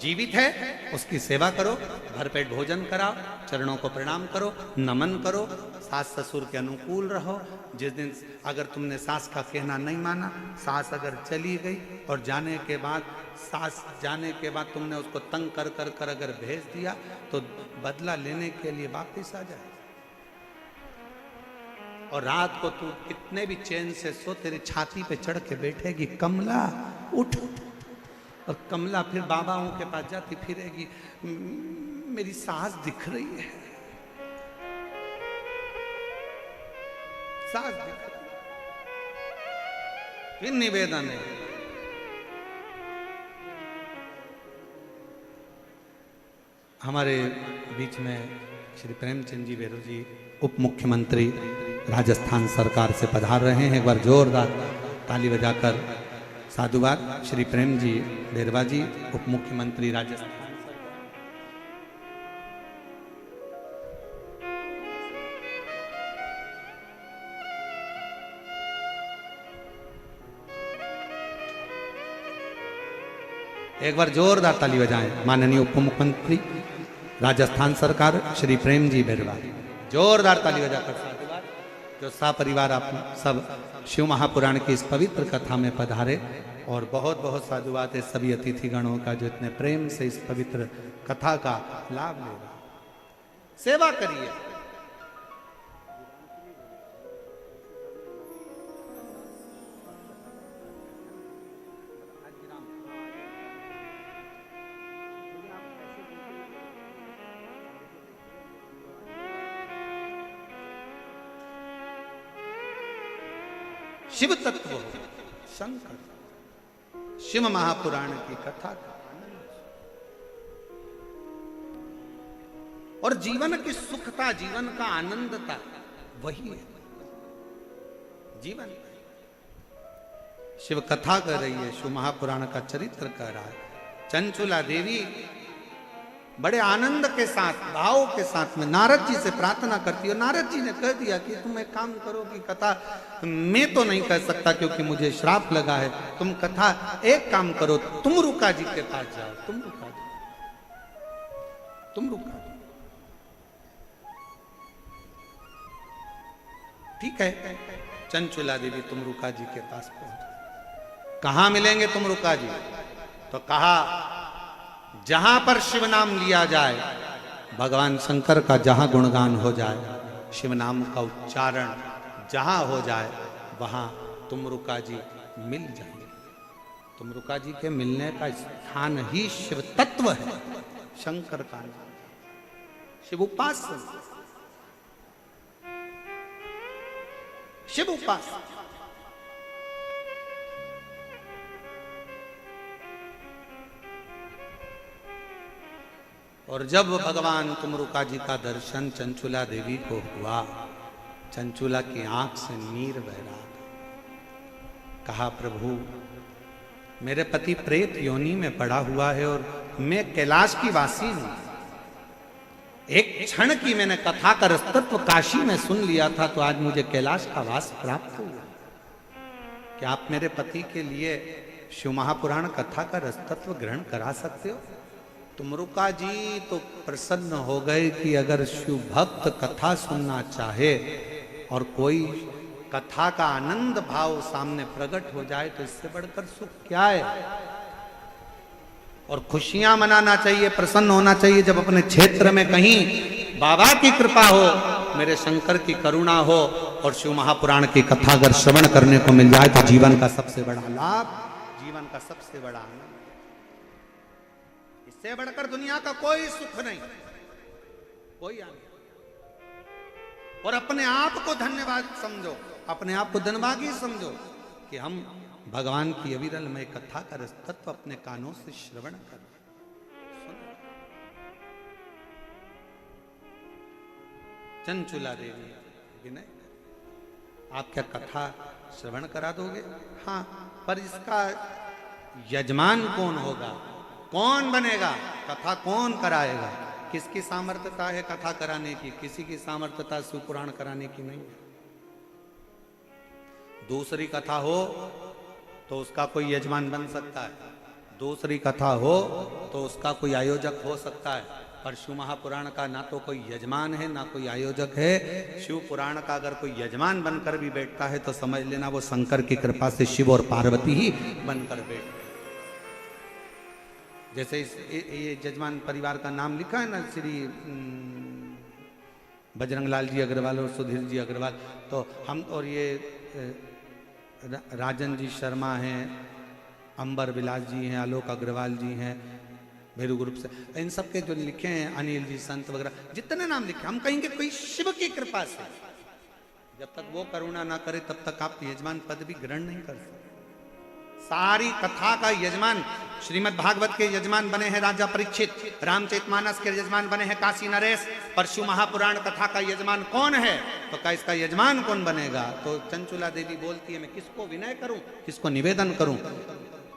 जीवित है, उसकी सेवा करो। भरपेट भोजन कराओ, चरणों को प्रणाम करो, नमन करो। सास ससुर के अनुकूल रहो। जिस दिन अगर तुमने सास का कहना नहीं माना, सास अगर चली गई और जाने के बाद सास जाने के बाद तुमने उसको तंग कर कर कर अगर भेज दिया तो बदला लेने के लिए वापिस आ जाए। और रात को तू कितने भी चैन से सो, तेरी छाती पे चढ़ के बैठेगी कमला उठ, और कमला फिर बाबाओं के पास जाती फिरेगी, मेरी सास दिख रही है, सास दिख रही है। फिर निवेदन है, हमारे बीच में श्री प्रेमचंद जी बेरू जी उप मुख्यमंत्री राजस्थान सरकार से पधार रहे हैं। एक बार जोरदार ताली बजाकर साधुवाद। श्री प्रेम जी बेरवा जी उप मुख्यमंत्री राजस्थान। एक बार जोरदार ताली बजाएं माननीय उप मुख्यमंत्री राजस्थान सरकार श्री प्रेम जी बेरवा। जोरदार ताली बजाकर साधुवाद। जो सपरिवार आप सब शिव महापुराण की इस पवित्र कथा में पधारे, और बहुत बहुत साधुवाद है सभी अतिथि गणों का जो इतने प्रेम से इस पवित्र कथा का लाभ ले रहे। सेवा करिए। शिव तत्व हो, शंकर, शिव महापुराण की कथा का और जीवन की सुखता, जीवन का आनंदता वही है जीवन। शिव कथा कर रही है, शिव महापुराण का चरित्र कर रहा है। चंचुला देवी बड़े आनंद के साथ, भाव के साथ में नारद जी से प्रार्थना करती है। नारद जी ने कह दिया कि तुम एक काम करो कि कथा मैं तो नहीं कह सकता क्योंकि मुझे श्राप लगा है, तुम कथा एक काम करो, तुम रुका जी के पास जाओ, तुम रुका जी, तुम रुका जी। ठीक है, चंचुला देवी तुम रुका जी के पास पहुंच। कहां मिलेंगे तुम रुका जी? तो कहा जहां पर शिव नाम लिया जाए, भगवान शंकर का जहां गुणगान हो जाए, शिव नाम का उच्चारण जहां हो जाए, वहां तुम रुका जी मिल जाएंगे। तुम रुका जी के मिलने का स्थान ही शिव तत्व है, शंकर का नाम, शिव उपास्य, शिव उपास्य। और जब भगवान तुमरुका जी का दर्शन चंचुला देवी को हुआ चंचुला की आंख से नीर बह रहा था। कहा, प्रभु मेरे पति प्रेत योनि में पड़ा हुआ है और मैं कैलाश की वासी हूं। एक क्षण की मैंने कथा का रसतत्व काशी में सुन लिया था, तो आज मुझे कैलाश का वास प्राप्त हुआ। क्या आप मेरे पति के लिए शिव महापुराण कथा का रसतत्व ग्रहण करा सकते हो? तुमरुका जी तो प्रसन्न हो गए कि अगर शिव भक्त कथा सुनना चाहे और कोई कथा का आनंद भाव सामने प्रकट हो जाए तो इससे बढ़कर सुख क्या है। और खुशियां मनाना चाहिए, प्रसन्न होना चाहिए जब अपने क्षेत्र में कहीं बाबा की कृपा हो, मेरे शंकर की करुणा हो और शिव महापुराण की कथा अगर श्रवण करने को मिल जाए तो जीवन का सबसे बड़ा लाभ, जीवन का सबसे बड़ा आनंद। इससे बढ़कर दुनिया का कोई सुख नहीं, कोई आनंद। और अपने आप को धन्यवाद समझो, अपने आप को धनभागी समझो कि हम भगवान की अविरल में कथा का रसतत्व अपने कानों से श्रवण कर चंचुला देवी विनय, आप क्या कथा श्रवण करा दोगे? हाँ, पर इसका यजमान कौन होगा, कौन बनेगा, कथा कौन कराएगा? किसकी सामर्थ्यता है कथा कराने की? किसी की सामर्थ्यता शिव पुराण कराने की नहीं। दूसरी कथा हो तो उसका कोई यजमान बन सकता है, दूसरी कथा हो तो उसका कोई आयोजक हो सकता है, पर शिव महापुराण का ना तो कोई यजमान है ना कोई आयोजक है। शिव पुराण का अगर कोई यजमान बनकर भी बैठता है तो समझ लेना वो शंकर की कृपा से शिव और पार्वती ही बनकर बैठते। जैसे ये यजमान परिवार का नाम लिखा है ना, श्री बजरंग लाल जी अग्रवाल और सुधीर जी अग्रवाल, तो हम और ये राजन जी शर्मा हैं, अंबर विलास जी हैं, आलोक अग्रवाल जी हैं भैरू ग्रुप से, इन सब के जो लिखे हैं, अनिल जी संत वगैरह जितने नाम लिखे, हम कहेंगे कोई शिव की कृपा से। जब तक वो करुणा ना करे तब तक आप यजमान पद भी ग्रहण नहीं कर सकते। सारी कथा का यजमान श्रीमद् भागवत के यजमान बने हैं राजा परीक्षित, रामचरितमानस के यजमान बने हैं काशी नरेश, पर शिव महापुराण कथा का यजमान कौन है? तो क्या इसका यजमान कौन बनेगा? तो चंचुला देवी बोलती है, मैं किसको विनय करूं, किसको निवेदन करूं?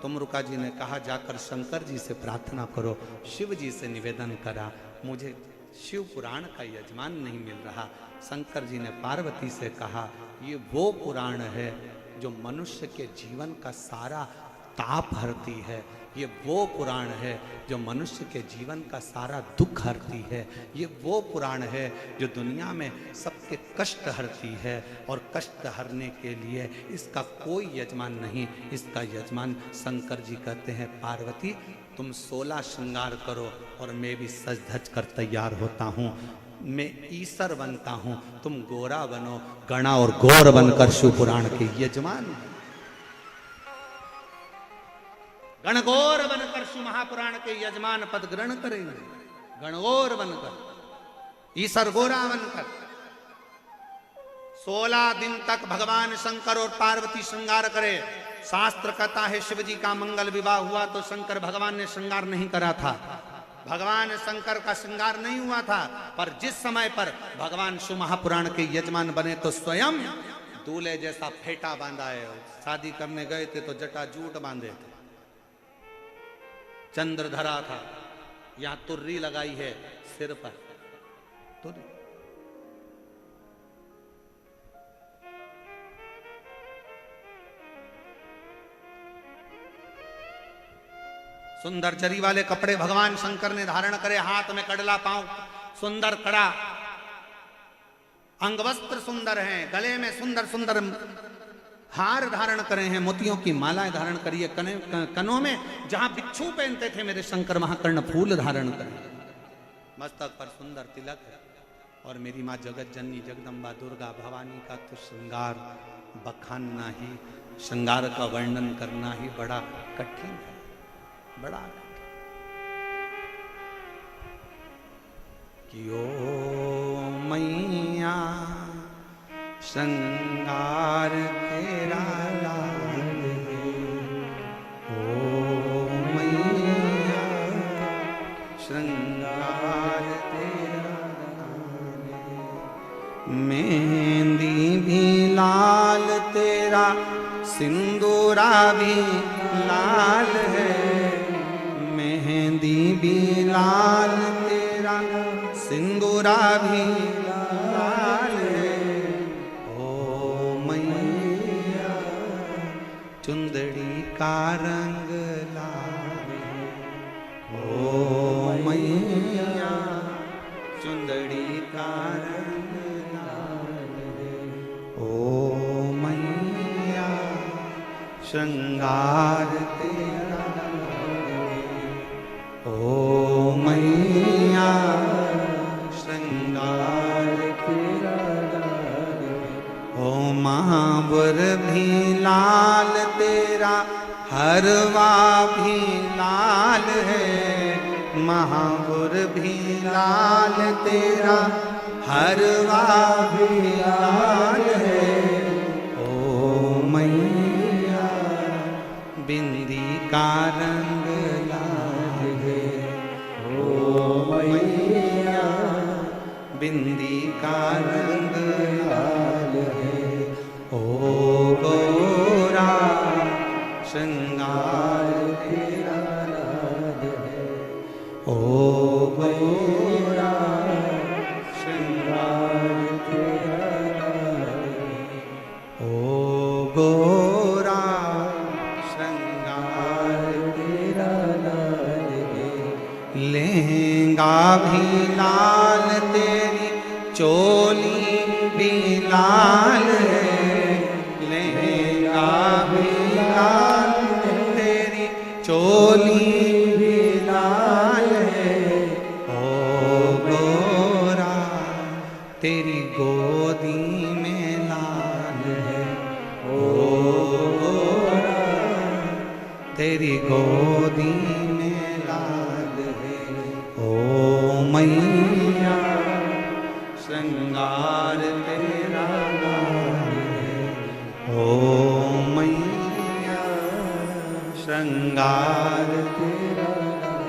तुमरुका जी ने कहा, जाकर शंकर जी से प्रार्थना करो। शिव जी से निवेदन करा, मुझे शिव पुराण का यजमान नहीं मिल रहा। शंकर जी ने पार्वती से कहा, ये वो पुराण है जो मनुष्य के जीवन का सारा ताप हरती है, ये वो पुराण है जो मनुष्य के जीवन का सारा दुख हरती है, ये वो पुराण है जो दुनिया में सबके कष्ट हरती है, और कष्ट हरने के लिए इसका कोई यजमान नहीं, इसका यजमान शंकर जी कहते हैं, पार्वती तुम 16 श्रृंगार करो और मैं भी सज धज कर तैयार होता हूँ, मैं ईसर बनता हूं, तुम गोरा बनो, गणा और गौर बनकर शिव पुराण के यजमान, गणगौर बनकर शिव महापुराण के यजमान पद ग्रहण करेंगे, गणगौर बनकर, ईसर गोरा बनकर। 16 दिन तक भगवान शंकर और पार्वती श्रृंगार करे। शास्त्र कहता है शिव जी का मंगल विवाह हुआ तो शंकर भगवान ने श्रृंगार नहीं करा था, भगवान शंकर का श्रृंगार नहीं हुआ था, पर जिस समय पर भगवान शिव महापुराण के यजमान बने तो स्वयं दूल्हे जैसा फेटा बांधा है। शादी करने गए थे तो जटा जूट बांधे थे, चंद्र धरा था, यहां तुर्री लगाई है सिर पर, तुर्री। सुंदर जरी वाले कपड़े भगवान शंकर ने धारण करे, हाथ में कड़ला, पांव सुंदर कड़ा, अंगवस्त्र सुंदर हैं, गले में सुंदर सुंदर हार धारण करे हैं, मोतियों की मालाएं धारण करिए, कनों में जहां बिच्छू पहनते थे मेरे शंकर महाकर्ण फूल धारण करें, मस्तक पर सुंदर तिलक है। और मेरी माँ जगत जननी जगदम्बा दुर्गा भवानी का तो श्रृंगार बखानना ही, श्रृंगार का वर्णन करना ही बड़ा कठिन है, बड़ा कि ओ मैया श्रृंगार तेरा लाल है, ओ मैया श्रृंगार तेरा लाल है, मेहंदी तेरा सिंदूरा भी लाल है, मेहंदी भी लाल तेरा सिंदूरा भी लाल है। ओ मैया चुंदड़ी का रंग लाल है, ओ मैया चुंदड़ी का रंग लाल है। ओ मैया श्रृंगार तेरा, ओ मैया श्रृंगार तेरा, ओ महावर भी लाल तेरा हरवा भी लाल है, महावर भी लाल तेरा हरवा भी लाल है। ओ मैया बिंदी का रंग लाल है, ओ मैया बिंदी का रंग लाल है। ओ गोरा श्रृंगार तेरा लाल है, ओ गोरा श्रृंगार तेरा लाल है, ओ गोरा श्रृंगार तेरा लाल है। लहंगा भी लाल तेरी चोली भी लाल है, लहंगा भी लाल तेरी चोली भी लाल है। ओ गोरा तेरी गोदी में लाल है, ओ गोरा तेरी गोदी में लाल है। ओ मैया श्रृंगार तेरा लाल है, ओ मैया श्रृंगार तेरा लाल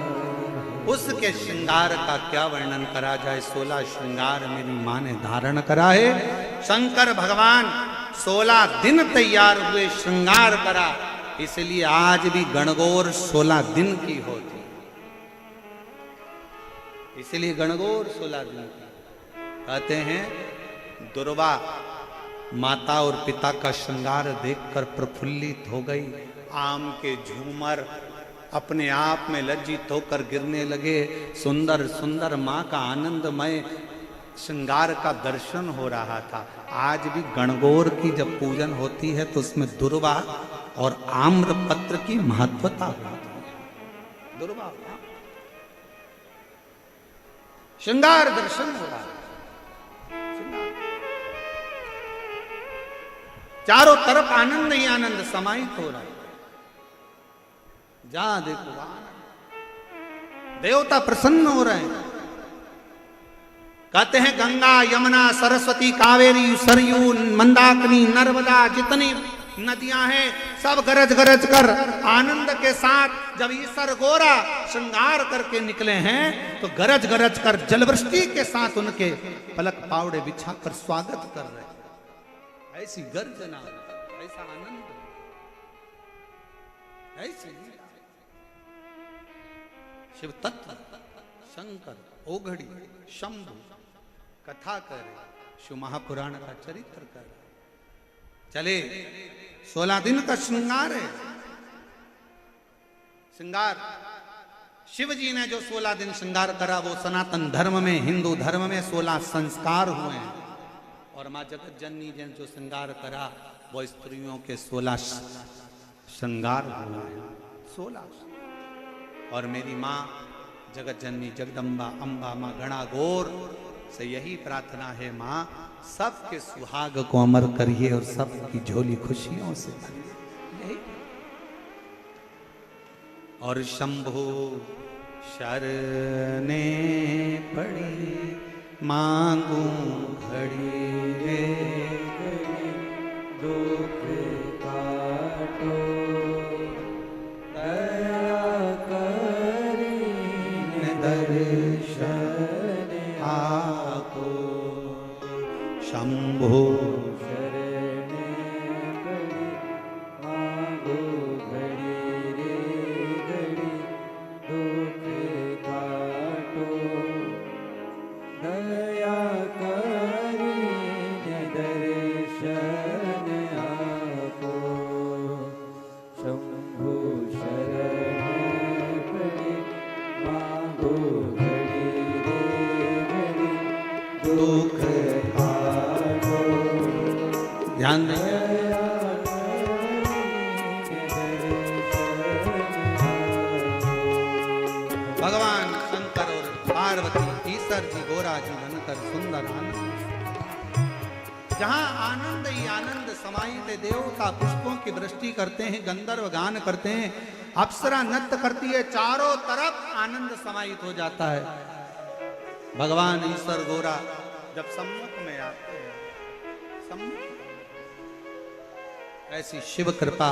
है। उसके श्रृंगार का क्या वर्णन करा जाए। 16 श्रृंगार मेरी माँ ने धारण करा है। शंकर भगवान 16 दिन तैयार हुए, श्रृंगार करा, इसलिए आज भी गणगौर 16 दिन की होती, इसलिए गणगौर 16 दिन की। कहते हैं दुर्वा माता और पिता का श्रृंगार देखकर प्रफुल्लित हो गई। आम के झूमर अपने आप में लज्जित होकर गिरने लगे। सुंदर सुंदर माँ का आनंदमय श्रृंगार का दर्शन हो रहा था। आज भी गणगौर की जब पूजन होती है तो उसमें दुर्वा और आम्रपत्र की महत्वता होती है। दुर्वा श्रृंगार दर्शन हो रहा है, चारों तरफ आनंद ही आनंद समाहित हो रहा है। जहां देखो देवता प्रसन्न हो रहे हैं। कहते हैं गंगा यमुना सरस्वती कावेरी सरयू मंदाकिनी नर्मदा जितनी नदियां हैं सब गरज गरज कर आनंद के साथ जब ईश्वर गोरा श्रृंगार करके निकले हैं तो गरज गरज कर जलवृष्टि के साथ उनके पलक पावड़े बिछाकर स्वागत कर रहे हैं। ऐसी गर्जना, ऐसा आनंद, ऐसी शिव तत्व शंकर ओघड़ी शंभु कथा करे, शिव महापुराण का चरित्र करे। चले 16 दिन का श्रृंगार है। श्रृंगार शिव जी ने जो 16 दिन श्रृंगार करा वो सनातन धर्म में, हिंदू धर्म में 16 संस्कार हुए हैं। और माँ जगत जननी ने जो श्रृंगार करा वो स्त्रियों के 16 श्रृंगार हुए हैं। 16। और मेरी माँ जगत जननी जगदम्बा अम्बा माँ गणा गौर से यही प्रार्थना है, माँ सबके सुहाग को अमर करिए और सबकी झोली खुशियों से भरिए। और शंभु शरने पड़ी मांगू घड़ी रे दुख काटो दया करी दर्शन आको शंभु शरणे ध्यान देंगे। भगवान शंकर और पार्वती ईश्वर जी गोरा जी बनकर सुंदर आनंद, जहां आनंद ही आनंद समाहित है। देवता पुष्पों की वृष्टि करते हैं, गंधर्व गान करते हैं, अप्सरा नृत्य करती है, चारों तरफ आनंद समाहित हो जाता है। भगवान ईश्वर गोरा जब सम्मुख में आते हैं, सम्मुख ऐसी शिव कृपा,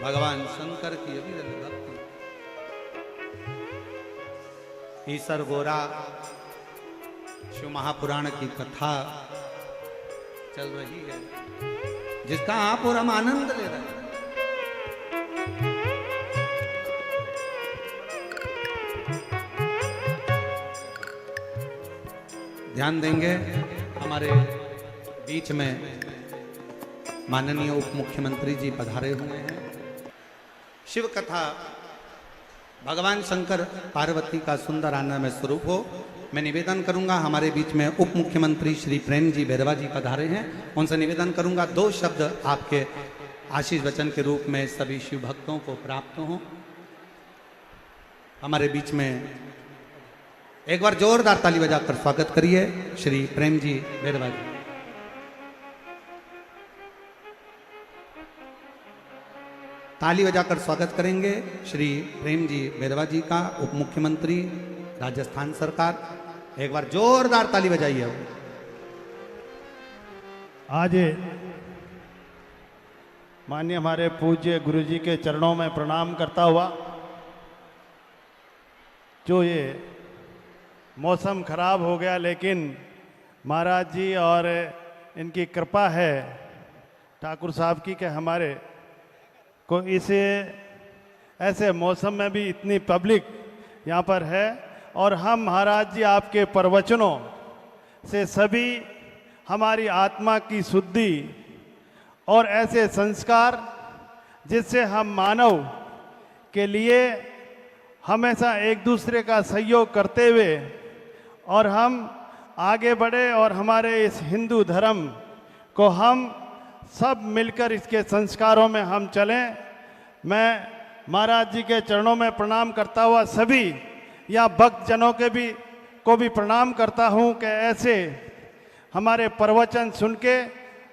भगवान शंकर की अविरल भक्ति। ईश्वर गोरा शिव महापुराण की कथा चल रही है, जिसका आप और हम आनंद ले रहे हैं। ध्यान देंगे, हमारे बीच में माननीय उप मुख्यमंत्री जी पधारे हुए हैं। शिव कथा भगवान शंकर पार्वती का सुंदर आनंदमय स्वरूप हो। मैं निवेदन करूंगा, हमारे बीच में उप मुख्यमंत्री श्री प्रेम जी बैरवा जी पधारे हैं, उनसे निवेदन करूंगा 2 शब्द आपके आशीष वचन के रूप में सभी शिव भक्तों को प्राप्त हों। हमारे बीच में एक बार जोरदार ताली बजाकर स्वागत करिए श्री प्रेम जी बैरवा जी। ताली बजाकर स्वागत करेंगे श्री प्रेम जी बैरवा जी का, उप मुख्यमंत्री राजस्थान सरकार। एक बार जोरदार ताली बजाइए। आज माननीय हमारे पूज्य गुरु जी के चरणों में प्रणाम करता हुआ, जो ये मौसम खराब हो गया, लेकिन महाराज जी और इनकी कृपा है ठाकुर साहब की कि हमारे को इसे ऐसे मौसम में भी इतनी पब्लिक यहाँ पर है, और हम महाराज जी आपके प्रवचनों से सभी हमारी आत्मा की शुद्धि और ऐसे संस्कार जिससे हम मानव के लिए हमेशा एक दूसरे का सहयोग करते हुए और हम आगे बढ़े, और हमारे इस हिंदू धर्म को हम सब मिलकर इसके संस्कारों में हम चलें। मैं महाराज जी के चरणों में प्रणाम करता हुआ सभी या भक्तजनों के को भी प्रणाम करता हूं कि ऐसे हमारे प्रवचन सुन के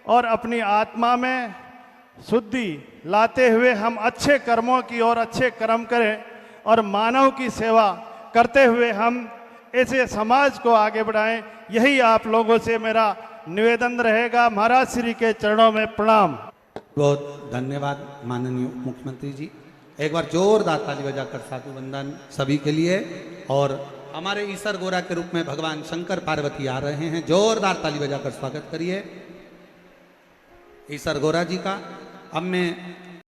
और अपनी आत्मा में शुद्धि लाते हुए हम अच्छे कर्मों की और अच्छे कर्म करें, और मानव की सेवा करते हुए हम ऐसे समाज को आगे बढ़ाएं। यही आप लोगों से मेरा निवेदन रहेगा। महाराज श्री के चरणों में प्रणाम। बहुत धन्यवाद माननीय मुख्यमंत्री जी। एक बार जोरदार ताली बजाकर साधु वंदन सभी के लिए। और हमारे ईश्वर गोरा के रूप में भगवान शंकर पार्वती आ रहे हैं, जोरदार ताली बजाकर स्वागत करिए ईश्वर गोरा जी का। अब मैं